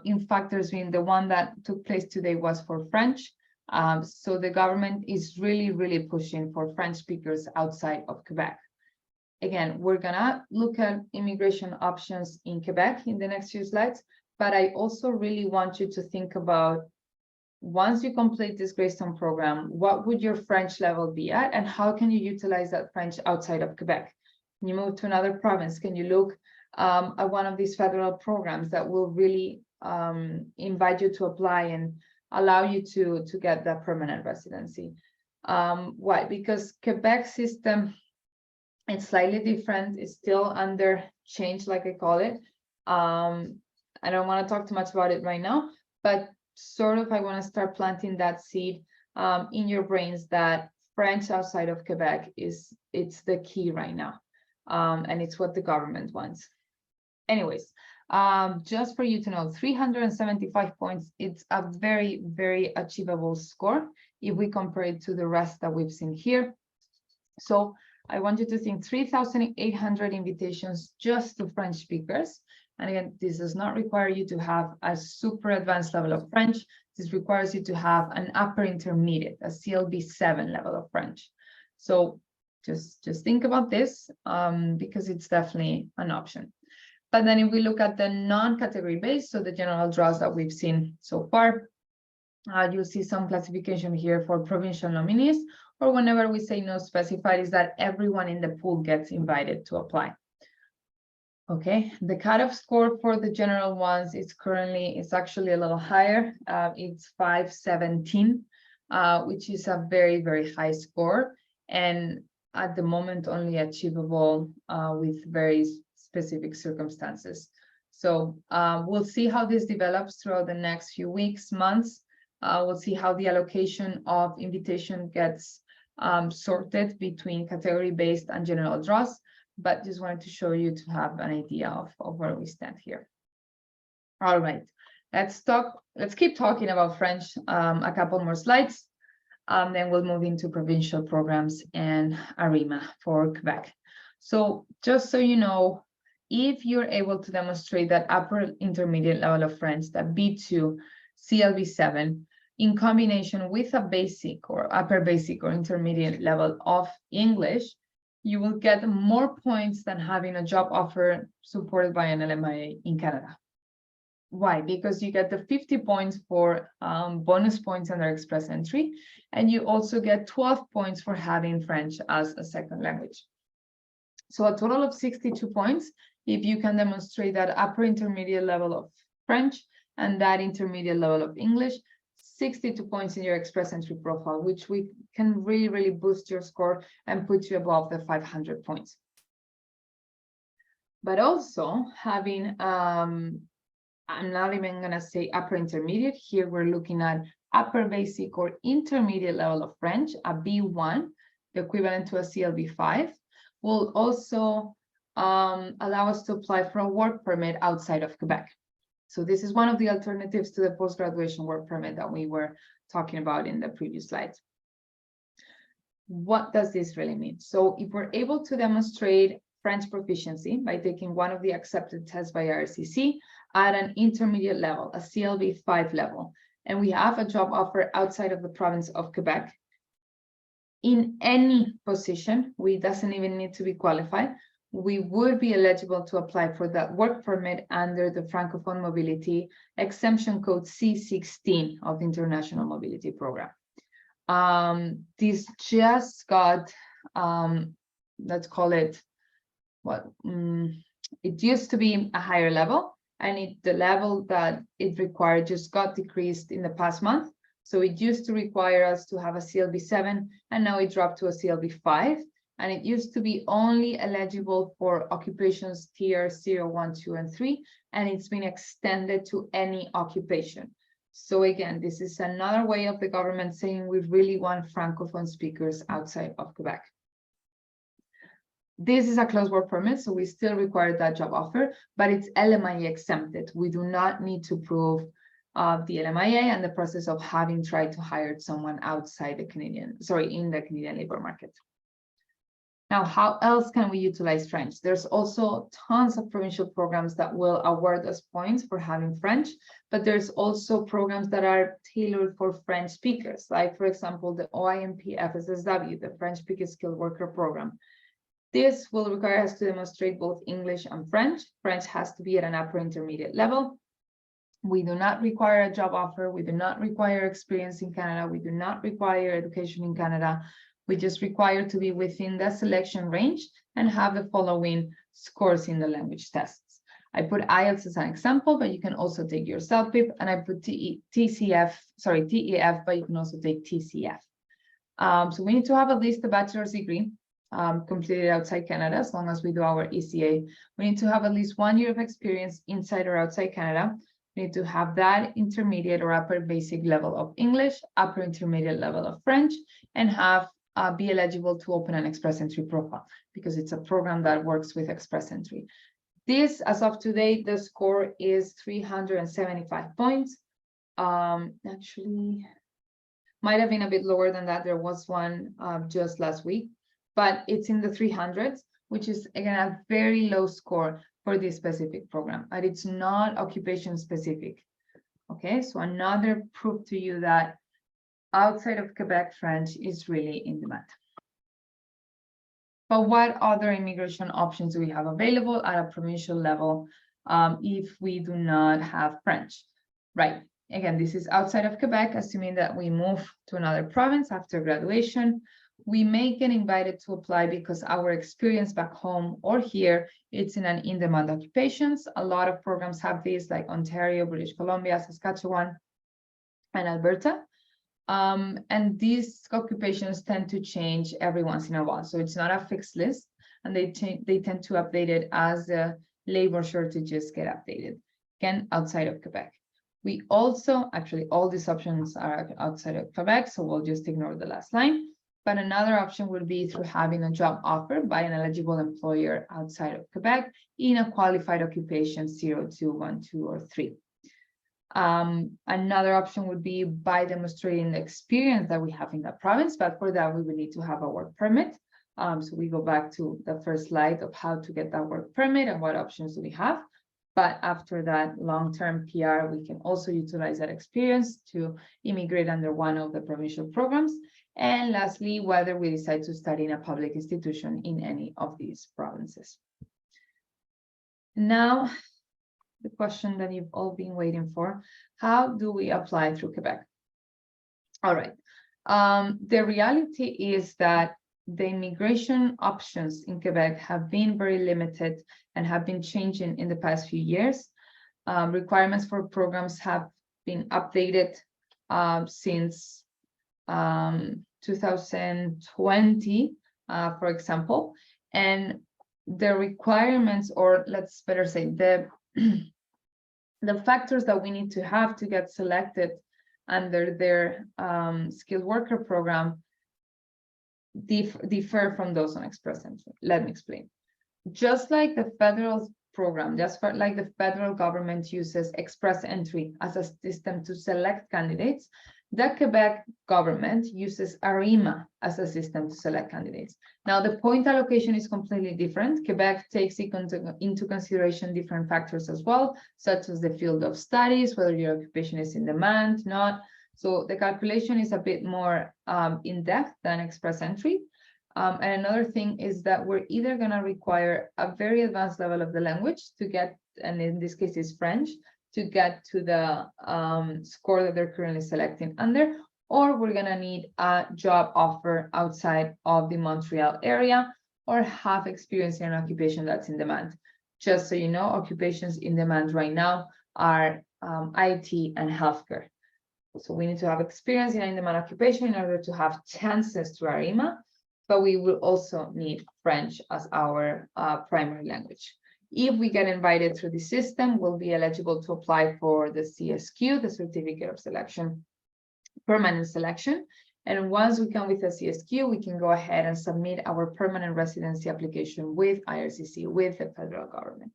In fact, there's been the one that took place today was for French. So the government is really pushing for French speakers outside of Quebec. Again, we're gonna look at immigration options in Quebec in the next few slides, but I also really want you to think about, once you complete this Greystone program, what would your French level be at, and how can you utilize that French outside of Quebec? Can you move to another province? Can you look at one of these federal programs that will really invite you to apply and allow you to get that permanent residency? Why? Because Quebec system, it's slightly different. It's still under change, like I call it. I don't want to talk too much about it right now, but sort of, I want to start planting that seed in your brains that French outside of Quebec it's the key right now. And it's what the government wants. Anyways, just for you to know, 375 points, it's a very, very achievable score if we compare it to the rest that we've seen here. So I want you to think 3,800 invitations just to French speakers. And again, this does not require you to have a super advanced level of French. This requires you to have an upper intermediate, a CLB7 level of French. So just think about this because it's definitely an option. But then if we look at the non-category based, so the general draws that we've seen so far, you'll see some classification here for provincial nominees, or whenever we say no specified, is that everyone in the pool gets invited to apply. Okay, the cutoff score for the general ones is actually a little higher. It's 517, which is a very, very high score. And at the moment, only achievable with very specific circumstances. So we'll see how this develops throughout the next few weeks, months. We'll see how the allocation of invitation gets sorted between category-based and general draws, but just wanted to show you to have an idea of where we stand here. All right, let's keep talking about French, a couple more slides, then we'll move into provincial programs and Arrima for Quebec. So just so you know, if you're able to demonstrate that upper intermediate level of French, that B2, CLB7, in combination with a basic or upper basic or intermediate level of English, you will get more points than having a job offer supported by an LMIA in Canada. Why? Because you get the 50 points for bonus points under express entry, and you also get 12 points for having French as a second language. So a total of 62 points if you can demonstrate that upper intermediate level of French and that intermediate level of English. 62 points in your express entry profile, which we can really, really boost your score and put you above the 500 points. But also having, I'm not even gonna say upper intermediate. Here we're looking at upper basic or intermediate level of French, a B1, the equivalent to a CLB5, will also allow us to apply for a work permit outside of Quebec. So this is one of the alternatives to the post-graduation work permit that we were talking about in the previous slides. What does this really mean? So if we're able to demonstrate French proficiency by taking one of the accepted tests by RCC at an intermediate level, a CLB5 level, and we have a job offer outside of the province of Quebec, in any position, we doesn't even need to be qualified, we would be eligible to apply for that work permit under the Francophone Mobility Exemption Code C16 of the International Mobility Program. This just got, let's call it, it used to be a higher level, and the level that it required just got decreased in the past month. So it used to require us to have a CLB7, and now it dropped to a CLB5. And it used to be only eligible for occupations tier 0, 1, 2, and 3, and it's been extended to any occupation. So again, this is another way of the government saying we really want Francophone speakers outside of Quebec. This is a closed work permit, so we still require that job offer, but it's LMIA exempted. We do not need to prove the LMIA and the process of having tried to hire someone outside the Canadian, in the Canadian labor market. Now, how else can we utilize French? There's also tons of provincial programs that will award us points for having French, but there's also programs that are tailored for French speakers, like, for example, the OIMP FSSW, the French Speaker Skilled Worker Program. This will require us to demonstrate both English and French. French has to be at an upper intermediate level. We do not require a job offer. We do not require experience in Canada. We do not require education in Canada. We just require to be within the selection range and have the following scores in the language tests. I put IELTS as an example, but you can also take your CELPIP, and I put TEF, but you can also take TCF. So we need to have at least a bachelor's degree completed outside Canada, as long as we do our ECA. We need to have at least 1 year of experience inside or outside Canada. You need to have that intermediate or upper basic level of English, upper intermediate level of French, and have be eligible to open an express entry profile because it's a program that works with express entry. This, as of today, the score is 375 points. Actually, might have been a bit lower than that. There was one just last week, but it's in the 300s, which is, again, a very low score for this specific program, and it's not occupation specific. Okay, so another proof to you that outside of Quebec, French is really in demand. But what other immigration options do we have available at a provincial level if we do not have French? Right, again, this is outside of Quebec, assuming that we move to another province after graduation. We may get invited to apply because our experience back home or here, it's in an in-demand occupations. A lot of programs have these, like Ontario, British Columbia, Saskatchewan, and Alberta. And these occupations tend to change every once in a while. So it's not a fixed list, and they tend to update it as the labor shortages get updated, again, outside of Quebec. We also, actually, all these options are outside of Quebec, so we'll just ignore the last line. But another option would be through having a job offer by an eligible employer outside of Quebec in a qualified occupation 0, 2, 1, 2, or 3. Another option would be by demonstrating the experience that we have in that province, but for that we would need to have a work permit. So we go back to the first slide of how to get that work permit and what options do we have. But after that long-term PR, we can also utilize that experience to immigrate under one of the provincial programs. And lastly, whether we decide to study in a public institution in any of these provinces. Now, the question that you've all been waiting for: how do we apply through Quebec? All right. The reality is that the immigration options in Quebec have been very limited and have been changing in the past few years. Requirements for programs have been updated since 2020, for example, and the requirements, or let's better say the factors that we need to have to get selected under their skilled worker program differ from those on express entry. Let me explain. Just like the federal program, like the federal government uses express entry as a system to select candidates, the Quebec government uses Arrima as a system to select candidates. Now, the point allocation is completely different. Quebec takes into consideration different factors as well, such as the field of studies, whether your occupation is in demand, not. So the calculation is a bit more in-depth than express entry. And another thing is that we're either going to require a very advanced level of the language to get, and in this case is French, to get to the score that they're currently selecting under, or we're going to need a job offer outside of the Montreal area or have experience in an occupation that's in demand. Just so you know, occupations in demand right now are IT and healthcare. So we need to have experience in an in-demand occupation in order to have chances to Arrima, but we will also need French as our primary language. If we get invited through the system, we'll be eligible to apply for the CSQ, the Certificate of Selection, Permanent Selection. And once we come with a CSQ, we can go ahead and submit our permanent residency application with IRCC, with the federal government.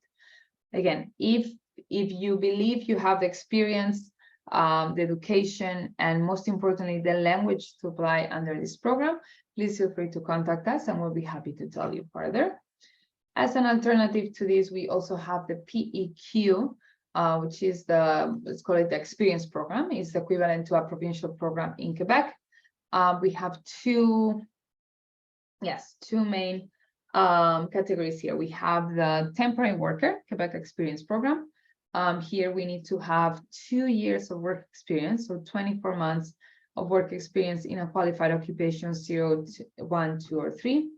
Again, if you believe you have the experience, the education, and most importantly, the language to apply under this program, please feel free to contact us and we'll be happy to tell you further. As an alternative to this, we also have the PEQ, which is let's call it the experience program. It's equivalent to a provincial program in Quebec. We have two main categories here. We have the temporary worker Quebec experience program. Here we need to have 2 years of work experience, so 24 months of work experience in a qualified occupation 0, 1, 2, or 3.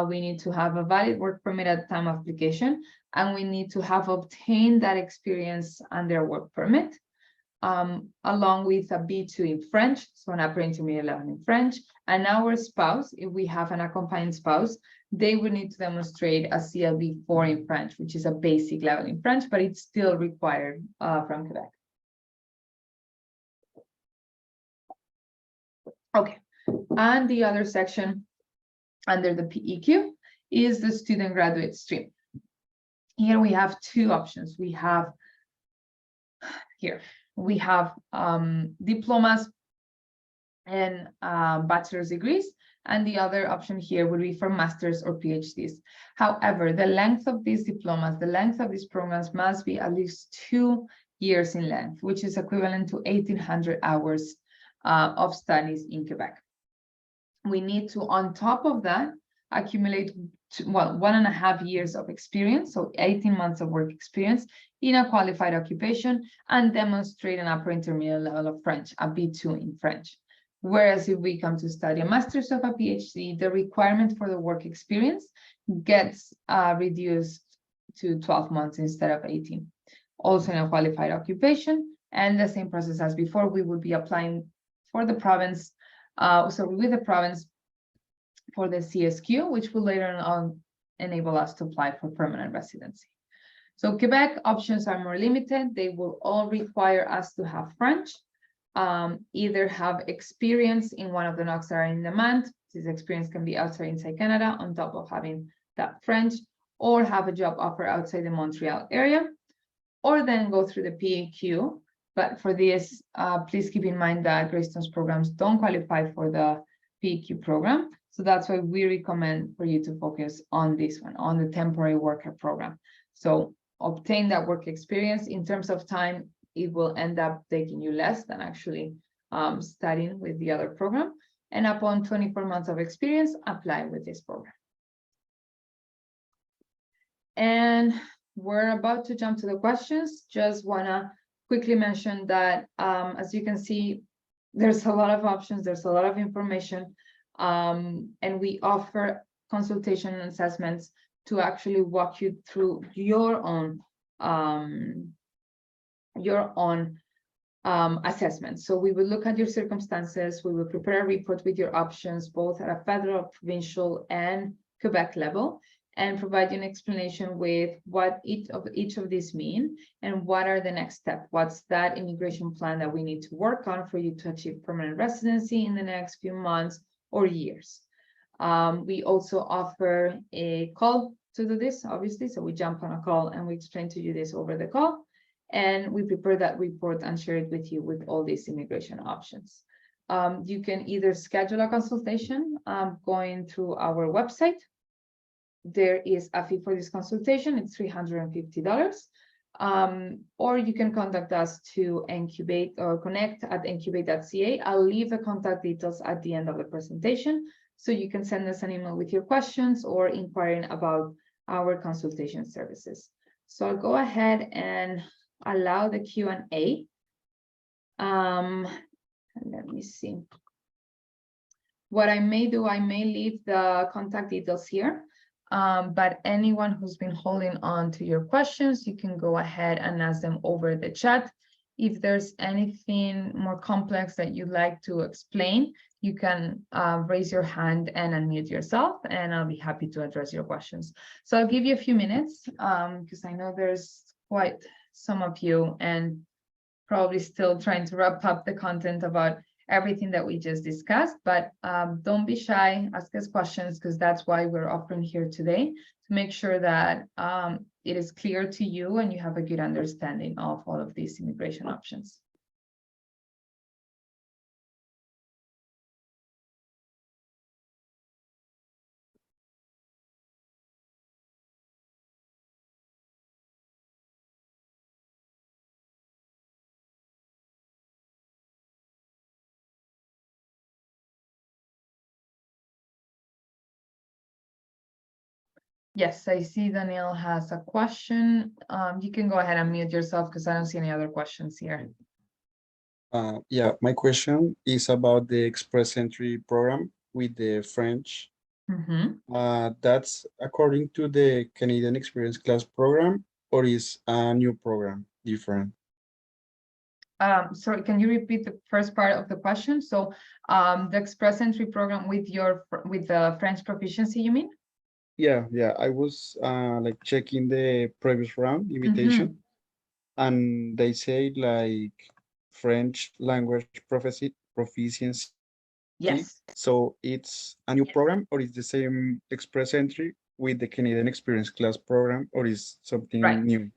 We need to have a valid work permit at the time of application, and we need to have obtained that experience under a work permit. along with a B2 in French, so an upper intermediate level in French. And our spouse, if we have an accompanying spouse, they would need to demonstrate a CLB4 in French, which is a basic level in French, but it's still required from Quebec. Okay, and the other section under the PEQ is the student graduate stream. Here we have two options. We have diplomas and bachelor's degrees, and the other option here would be for master's or PhDs. However, the length of these diplomas, the length of these programs must be at least 2 years in length, which is equivalent to 1,800 hours of studies in Quebec. We need to, on top of that, accumulate 1.5 years of experience, so 18 months of work experience in a qualified occupation, and demonstrate an upper intermediate level of French, a B2 in French. Whereas if we come to study a master's of a PhD, the requirement for the work experience gets reduced to 12 months instead of 18. Also in a qualified occupation, and the same process as before, we would be applying for the province, with the province for the CSQ, which will later on enable us to apply for permanent residency. So Quebec options are more limited. They will all require us to have French, either have experience in one of the NOCs that are in demand. This experience can be outside inside Canada on top of having that French, or have a job offer outside the Montreal area, or then go through the PEQ. But for this, please keep in mind that Greystone's programs don't qualify for the PEQ program. So that's why we recommend for you to focus on this one, on the temporary worker program. So obtain that work experience. In terms of time, it will end up taking you less than actually studying with the other program. And upon 24 months of experience, apply with this program. And we're about to jump to the questions. Just wanna quickly mention that, as you can see, there's a lot of options, there's a lot of information, and we offer consultation and assessments to actually walk you through your own assessment. So we will look at your circumstances, we will prepare a report with your options, both at a federal, provincial, and Quebec level, and provide you an explanation with what each of these mean and what are the next steps. What's that immigration plan that we need to work on for you to achieve permanent residency in the next few months or years. We also offer a call to do this, obviously. So we jump on a call and we explain to you this over the call. And we prepare that report and share it with you with all these immigration options. You can either schedule a consultation going through our website. There is a fee for this consultation, it's $350. Or you can contact us to Encubate or connect at encubate.ca. I'll leave the contact details at the end of the presentation, so you can send us an email with your questions or inquiring about our consultation services. So I'll go ahead and allow the Q&A. Let me see. What I may do, I may leave the contact details here. But anyone who's been holding on to your questions, you can go ahead and ask them over the chat. If there's anything more complex that you'd like to explain, you can raise your hand and unmute yourself, and I'll be happy to address your questions. So I'll give you a few minutes because I know there's quite some of you and probably still trying to wrap up the content about everything that we just discussed, but don't be shy, ask us questions, because that's why we're offering here today, to make sure that it is clear to you and you have a good understanding of all of these immigration options. Yes, I see Danielle has a question. You can go ahead and mute yourself because I don't see any other questions here. Yeah, my question is about the express entry program with the French. That's according to the Canadian Experience Class program, or is a new program different? Sorry, can you repeat the first part of the question? So the express entry program with the French proficiency, you mean? Yeah, I was like checking the previous round invitation, and they say like French language proficiency. Yes. So it's a new program, or is the same express entry with the Canadian Experience Class program, or is something Right. new?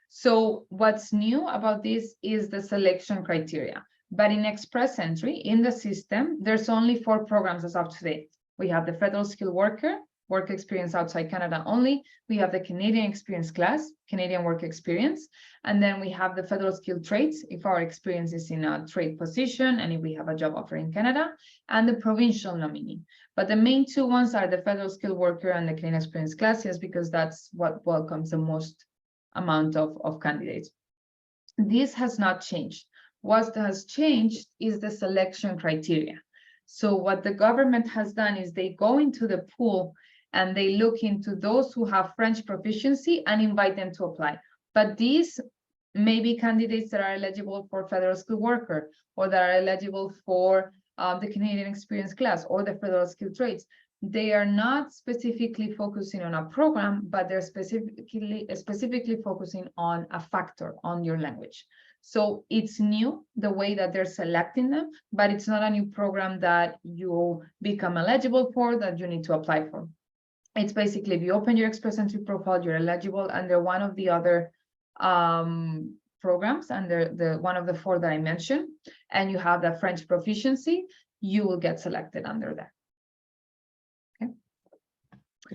So what's new about this is the selection criteria. But in express entry, in the system, there's only 4 programs as of today. We have the Federal Skilled Worker, work experience outside Canada only. We have the Canadian Experience Class, Canadian Work Experience. And then we have the Federal Skilled Trades, if our experience is in a trade position and if we have a job offer in Canada, and the Provincial Nominee. But the main 2 ones are the Federal Skilled Worker and the Canadian Experience Classes, because that's what welcomes the most amount of candidates. This has not changed. What has changed is the selection criteria. So what the government has done is they go into the pool and they look into those who have French proficiency and invite them to apply. But these may be candidates that are eligible for Federal Skilled Worker, or that are eligible for the Canadian Experience Class or the Federal Skilled Trades. They are not specifically focusing on a program, but they're specifically focusing on a factor on your language. So it's new, the way that they're selecting them, but it's not a new program that you become eligible for, that you need to apply for. It's basically, if you open your express entry profile, you're eligible under one of the other programs, under the one of the 4 that I mentioned, and you have that French proficiency, you will get selected under that.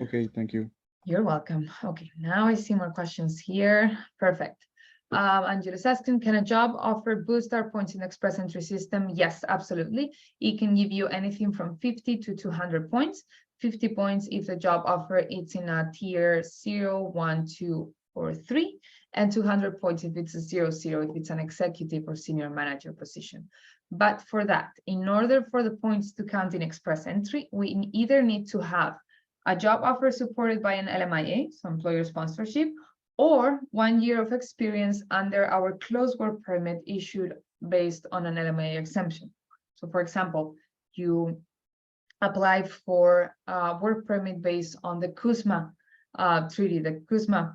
Okay, thank you. You're welcome. Okay, now I see more questions here. Perfect. Angela's asking, can a job offer boost our points in the express entry system? Yes, absolutely. It can give you anything from 50 to 200 points. 50 points if the job offer is in a tier 0, 1, 2, or 3, and 200 points if it's a 0, 0, if it's an executive or senior manager position. But for that, in order for the points to count in express entry, we either need to have a job offer supported by an LMIA, so employer sponsorship, or 1 year of experience under our closed work permit issued based on an LMIA exemption. So for example, you apply for a work permit based on the CUSMA treaty, the CUSMA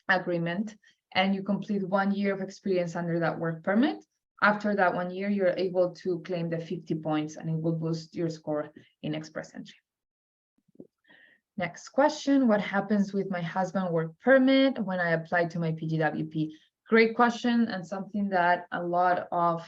agreement, and you complete 1 year of experience under that work permit. After that 1 year, you're able to claim the 50 points and it will boost your score in express entry. Next question, what happens with my husband's work permit when I apply to my PGWP? Great question, and something that a lot of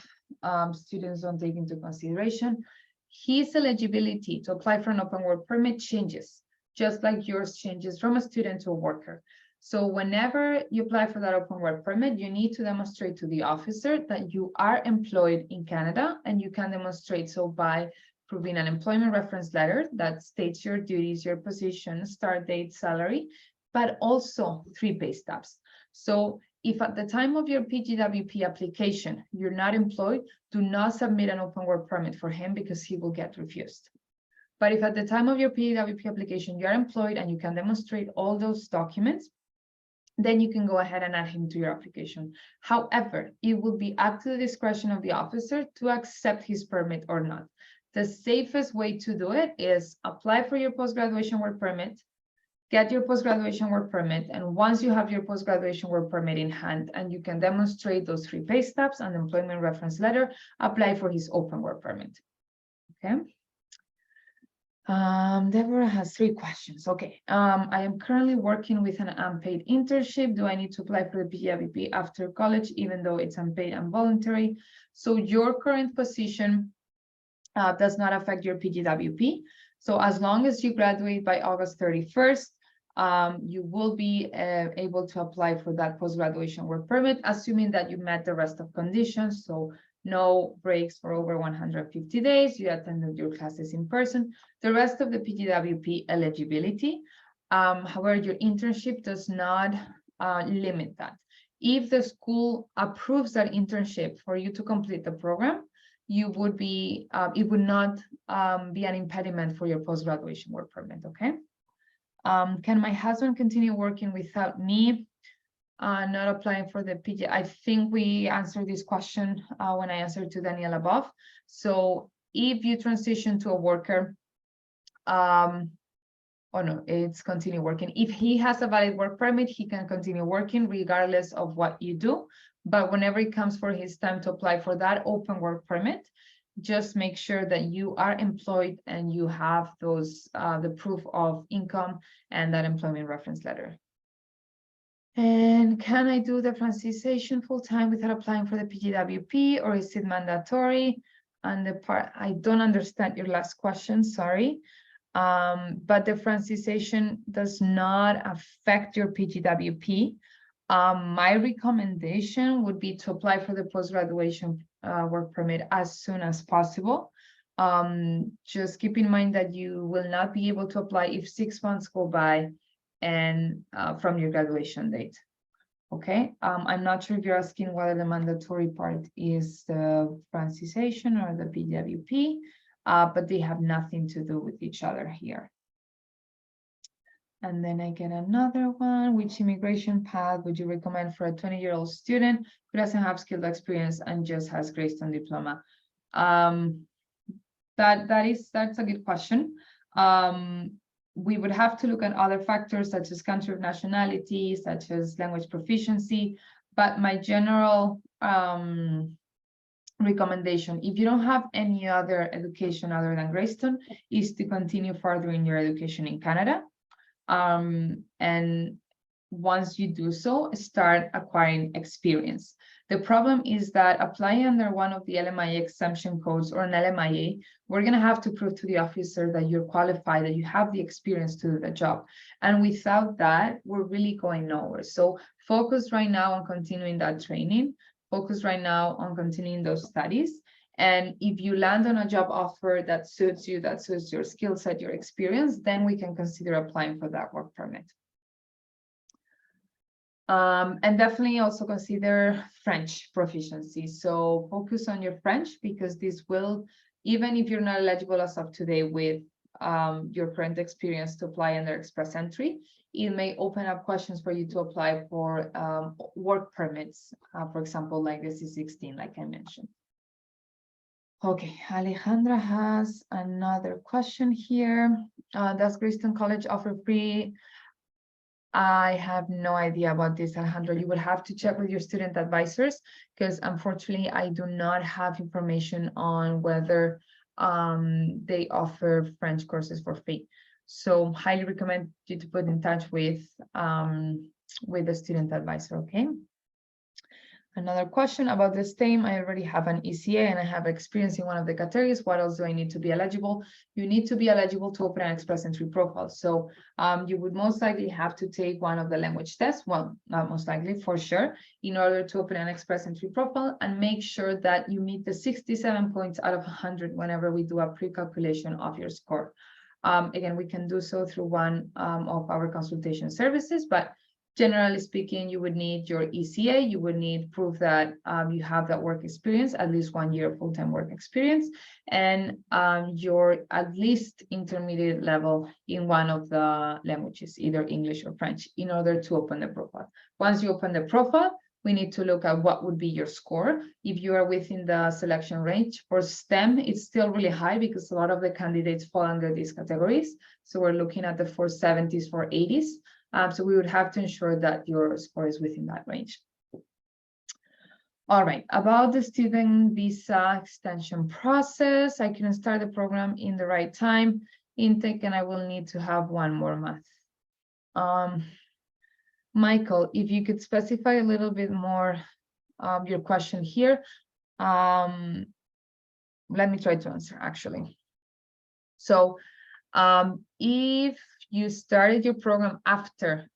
students don't take into consideration. His eligibility to apply for an open work permit changes, just like yours changes from a student to a worker. So whenever you apply for that open work permit, you need to demonstrate to the officer that you are employed in Canada, and you can demonstrate so by proving an employment reference letter that states your duties, your position, start date, salary, but also 3 pay stubs. So if at the time of your PGWP application, you're not employed, do not submit an open work permit for him because he will get refused. But if at the time of your PGWP application, you're employed and you can demonstrate all those documents, then you can go ahead and add him to your application. However, it will be up to the discretion of the officer to accept his permit or not. The safest way to do it is apply for your post-graduation work permit, get your post-graduation work permit, and once you have your post-graduation work permit in hand and you can demonstrate those 3 pay stubs and employment reference letter, apply for his open work permit. Okay. Deborah has 3 questions. Okay. I am currently working with an unpaid internship. Do I need to apply for the PGWP after college, even though it's unpaid and voluntary? So your current position does not affect your PGWP. So as long as you graduate by August 31st, you will be able to apply for that post-graduation work permit, assuming that you met the rest of conditions. So no breaks for over 150 days, you attended your classes in person, the rest of the PGWP eligibility. However, your internship does not limit that. If the school approves that internship for you to complete the program, you would be, it would not be an impediment for your post-graduation work permit, okay? Can my husband continue working without me? not applying for the PG. I think we answered this question when I answered to Daniel above. So if you transition to a worker, oh no, it's continue working. If he has a valid work permit, he can continue working regardless of what you do. But whenever it comes for his time to apply for that open work permit, just make sure that you are employed and you have those the proof of income and that employment reference letter. And can I do the francisation full-time without applying for the PGWP, or is it mandatory? And the part, I don't understand your last question, sorry. But the francisation does not affect your PGWP. My recommendation would be to apply for the post-graduation work permit as soon as possible. Just keep in mind that you will not be able to apply if 6 months go by and from your graduation date. Okay, I'm not sure if you're asking whether the mandatory part is the francisation or the PGWP, but they have nothing to do with each other here. And then I get another one. Which immigration path would you recommend for a 20-year-old student who doesn't have skilled experience and just has Greystone diploma? That's a good question. We would have to look at other factors such as country of nationality, such as language proficiency. But my general recommendation, if you don't have any other education other than Greystone, is to continue furthering your education in Canada. And once you do so, start acquiring experience. The problem is that applying under one of the LMIA exemption codes or an LMIA, we're going to have to prove to the officer that you're qualified, that you have the experience to do the job. And without that, we're really going nowhere. So focus right now on continuing that training. Focus right now on continuing those studies. And if you land on a job offer that suits you, that suits your skill set, your experience, then we can consider applying for that work permit. And definitely also consider French proficiency. So focus on your French, because this will, even if you're not eligible as of today with your current experience to apply under express entry, it may open up questions for you to apply for work permits, for example, like the C16, like I mentioned. Okay, Alejandra has another question here. Does Greystone College offer free? I have no idea about this, Alejandra. You would have to check with your student advisors, because unfortunately I do not have information on whether they offer French courses for free. So highly recommend you to put in touch with the student advisor, okay? Another question about the same. I already have an ECA and I have experience in one of the categories. What else do I need to be eligible? You need to be eligible to open an express entry profile. So you would most likely have to take one of the language tests. Well, not most likely, for sure, in order to open an express entry profile, and make sure that you meet the 67 points out of 100 whenever we do a pre-calculation of your score. Again, we can do so through one of our consultation services, but generally speaking, you would need your ECA, you would need proof that you have that work experience, at least 1 year full-time work experience, and your at least intermediate level in one of the languages, either English or French, in order to open the profile. Once you open the profile, we need to look at what would be your score. If you are within the selection range. For STEM, it's still really high because a lot of the candidates fall under these categories. So we're looking at the 470s, 480s. So we would have to ensure that your score is within that range. All right, about the student visa extension process, I can start the program in the right time intake, and I will need to have one more month. Michael, if you could specify a little bit more your question here. Let me try to answer, actually. So if you started your program after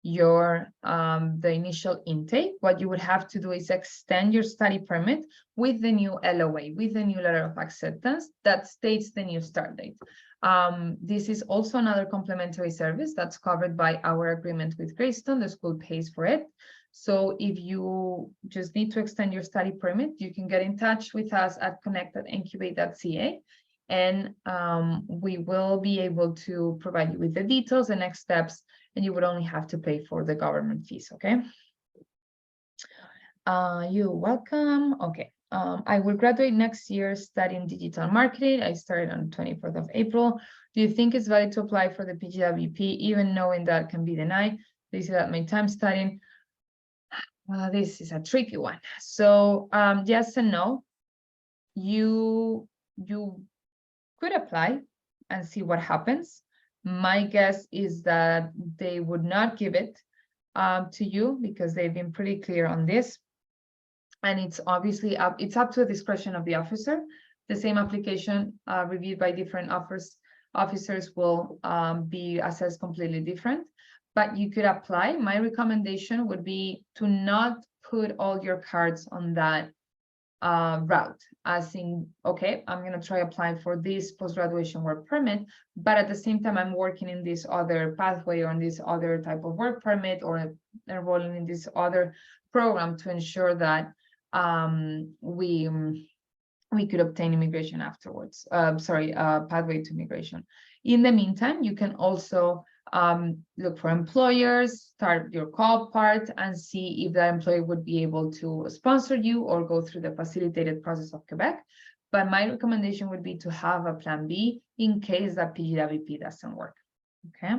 your the initial intake, what you would have to do is extend your study permit with the new LOA, with the new letter of acceptance that states the new start date. This is also another complimentary service that's covered by our agreement with Greystone. The school pays for it. So if you just need to extend your study permit, you can get in touch with us at connect@encubate.ca. And we will be able to provide you with the details, the next steps, and you would only have to pay for the government fees, okay? You're welcome. Okay. I will graduate next year studying digital marketing. I started on 24th of April. Do you think it's valid to apply for the PGWP, even knowing that can be denied? This is at my time studying. This is a tricky one. So yes and no. You could apply and see what happens. My guess is that they would not give it to you because they've been pretty clear on this. And it's obviously up to the discretion of the officer. The same application reviewed by different officers will be assessed completely different, but you could apply. My recommendation would be to not put all your cards on that route, as in, okay, I'm going to try applying for this post-graduation work permit, but at the same time, I'm working in this other pathway or in this other type of work permit or enrolling in this other program to ensure that we could obtain immigration afterwards. Pathway to immigration. In the meantime, you can also look for employers, start your co-op part, and see if that employer would be able to sponsor you or go through the facilitated process of Quebec. But my recommendation would be to have a plan B in case that PGWP doesn't work. Okay.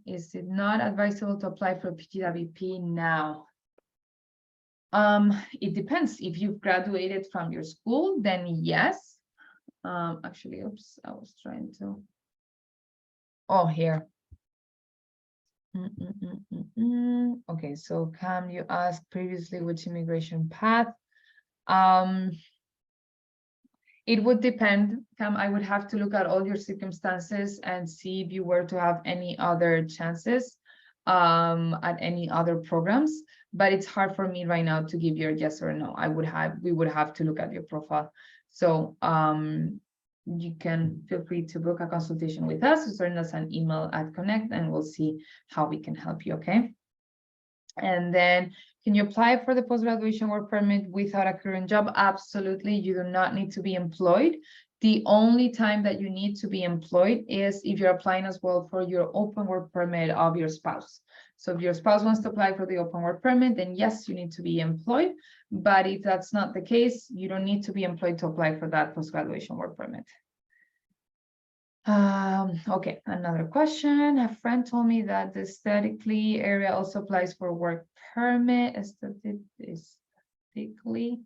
Is it not advisable to apply for PGWP now? It depends. If you've graduated from your school, then yes. Actually, oops, I was trying to. Oh, here. Okay, so Cam, you asked previously which immigration path. It would depend, Cam. I would have to look at all your circumstances and see if you were to have any other chances at any other programs, but it's hard for me right now to give you a yes or no. We would have to look at your profile. So you can feel free to book a consultation with us or send us an email at Connect and we'll see how we can help you, okay? And then, can you apply for the post-graduation work permit without a current job? Absolutely, you do not need to be employed. The only time that you need to be employed is if you're applying as well for your open work permit of your spouse. So if your spouse wants to apply for the open work permit, then yes, you need to be employed. But if that's not the case, you don't need to be employed to apply for that post-graduation work permit. Okay, another question. A friend told me that the aesthetically area also applies for work permit. Aesthetically,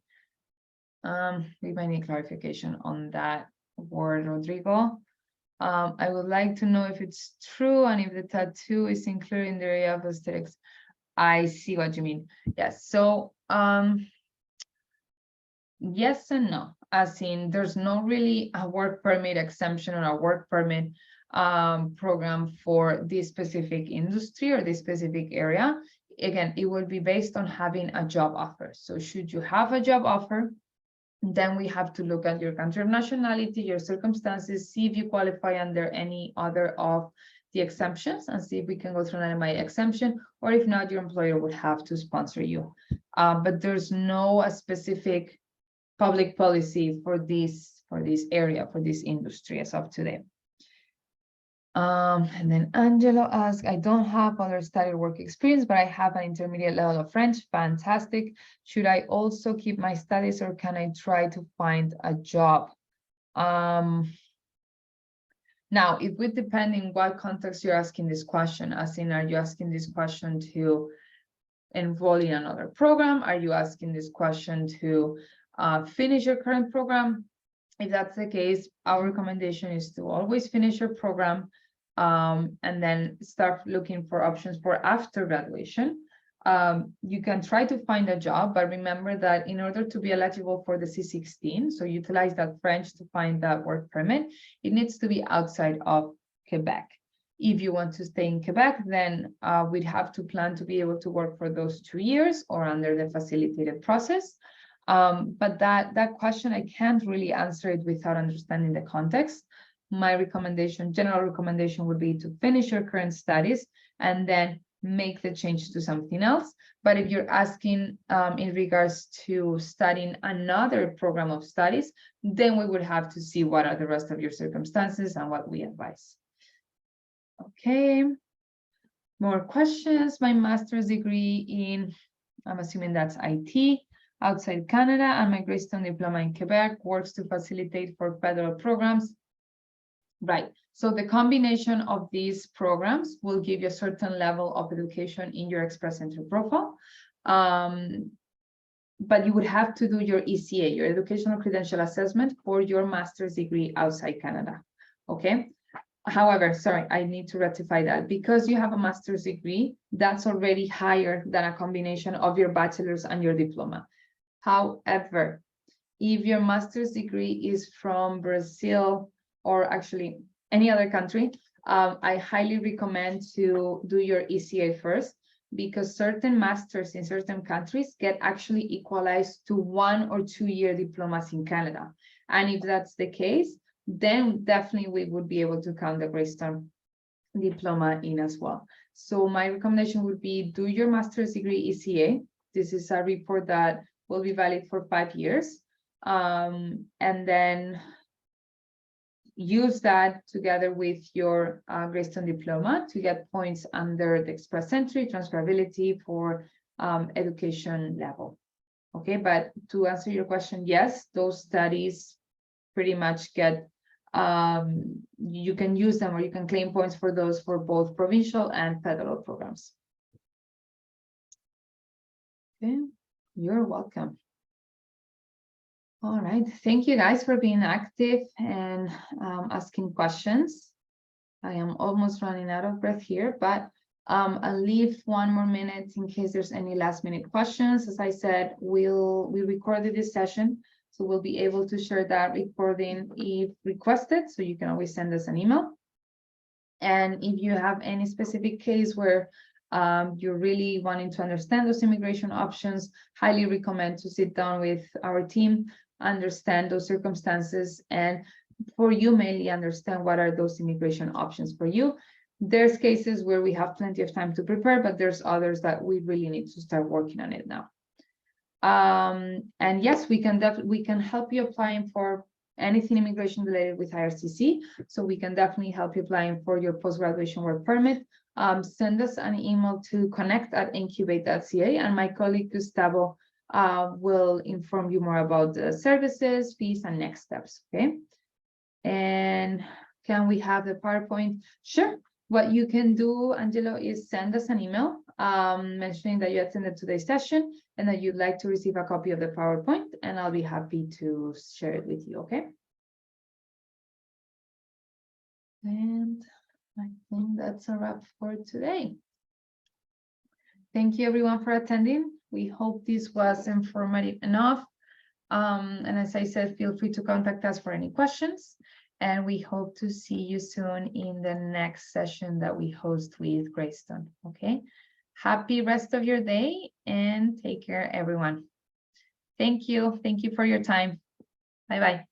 we might need clarification on that word, Rodrigo. I would like to know if it's true and if the tattoo is included in the area of aesthetics. I see what you mean. Yes, so yes and no, as in there's not really a work permit exemption or a work permit program for this specific industry or this specific area. Again, it will be based on having a job offer. So should you have a job offer, then we have to look at your country of nationality, your circumstances, see if you qualify under any other of the exemptions and see if we can go through an LMIA exemption, or if not, your employer would have to sponsor you. But there's no specific public policy for this area, for this industry as of today. And then Angelo asked, I don't have other study or work experience, but I have an intermediate level of French. Fantastic. Should I also keep my studies or can I try to find a job? Now, it would depend in what context you're asking this question. As in, are you asking this question to enroll in another program? Are you asking this question to finish your current program? If that's the case, our recommendation is to always finish your program and then start looking for options for after graduation. You can try to find a job, but remember that in order to be eligible for the C16, so utilize that French to find that work permit, it needs to be outside of Quebec. If you want to stay in Quebec, then we'd have to plan to be able to work for those 2 years or under the facilitated process. But that question, I can't really answer it without understanding the context. My recommendation, general recommendation would be to finish your current studies and then make the change to something else. But if you're asking in regards to studying another program of studies, then we would have to see what are the rest of your circumstances and what we advise. Okay, more questions. My master's degree in I'm assuming that's IT, outside Canada, and my Greystone diploma in Quebec works to facilitate for federal programs. Right, so the combination of these programs will give you a certain level of education in your Express Entry profile. But you would have to do your ECA, your Educational Credential Assessment, for your master's degree outside Canada, okay? However, sorry, I need to rectify that. Because you have a master's degree, that's already higher than a combination of your bachelor's and your diploma. However, if your master's degree is from Brazil, or actually any other country, I highly recommend to do your ECA first, because certain masters in certain countries get actually equalized to 1 or 2 year diplomas in Canada. And if that's the case, then definitely we would be able to count the Greystone diploma in as well. So my recommendation would be do your master's degree ECA. This is a report that will be valid for 5 years. And then use that together with your Greystone diploma to get points under the Express Entry transferability for education level. Okay, but to answer your question, yes, those studies pretty much get, you can use them or you can claim points for those for both provincial and federal programs. Okay, you're welcome. All right, thank you guys for being active and asking questions. I am almost running out of breath here, but I'll leave 1 more minute in case there's any last minute questions. As I said, we recorded this session, so we'll be able to share that recording if requested, so you can always send us an email. And if you have any specific case where you're really wanting to understand those immigration options, highly recommend to sit down with our team, understand those circumstances, and for you mainly understand what are those immigration options for you. There's cases where we have plenty of time to prepare, but there's others that we really need to start working on it now. And yes, we can help you applying for anything immigration related with IRCC. So we can definitely help you applying for your post-graduation work permit. Send us an email to connect@encubate.ca, and my colleague Gustavo will inform you more about the services, fees, and next steps. Okay. And can we have the PowerPoint? Sure. What you can do, Angelo, is send us an email mentioning that you attended today's session and that you'd like to receive a copy of the PowerPoint, and I'll be happy to share it with you. Okay. And I think that's a wrap for today. Thank you everyone for attending. We hope this was informative enough. And as I said, feel free to contact us for any questions. And we hope to see you soon in the next session that we host with Greystone. Okay. Happy rest of your day and take care, everyone. Thank you. Thank you for your time. Bye-bye.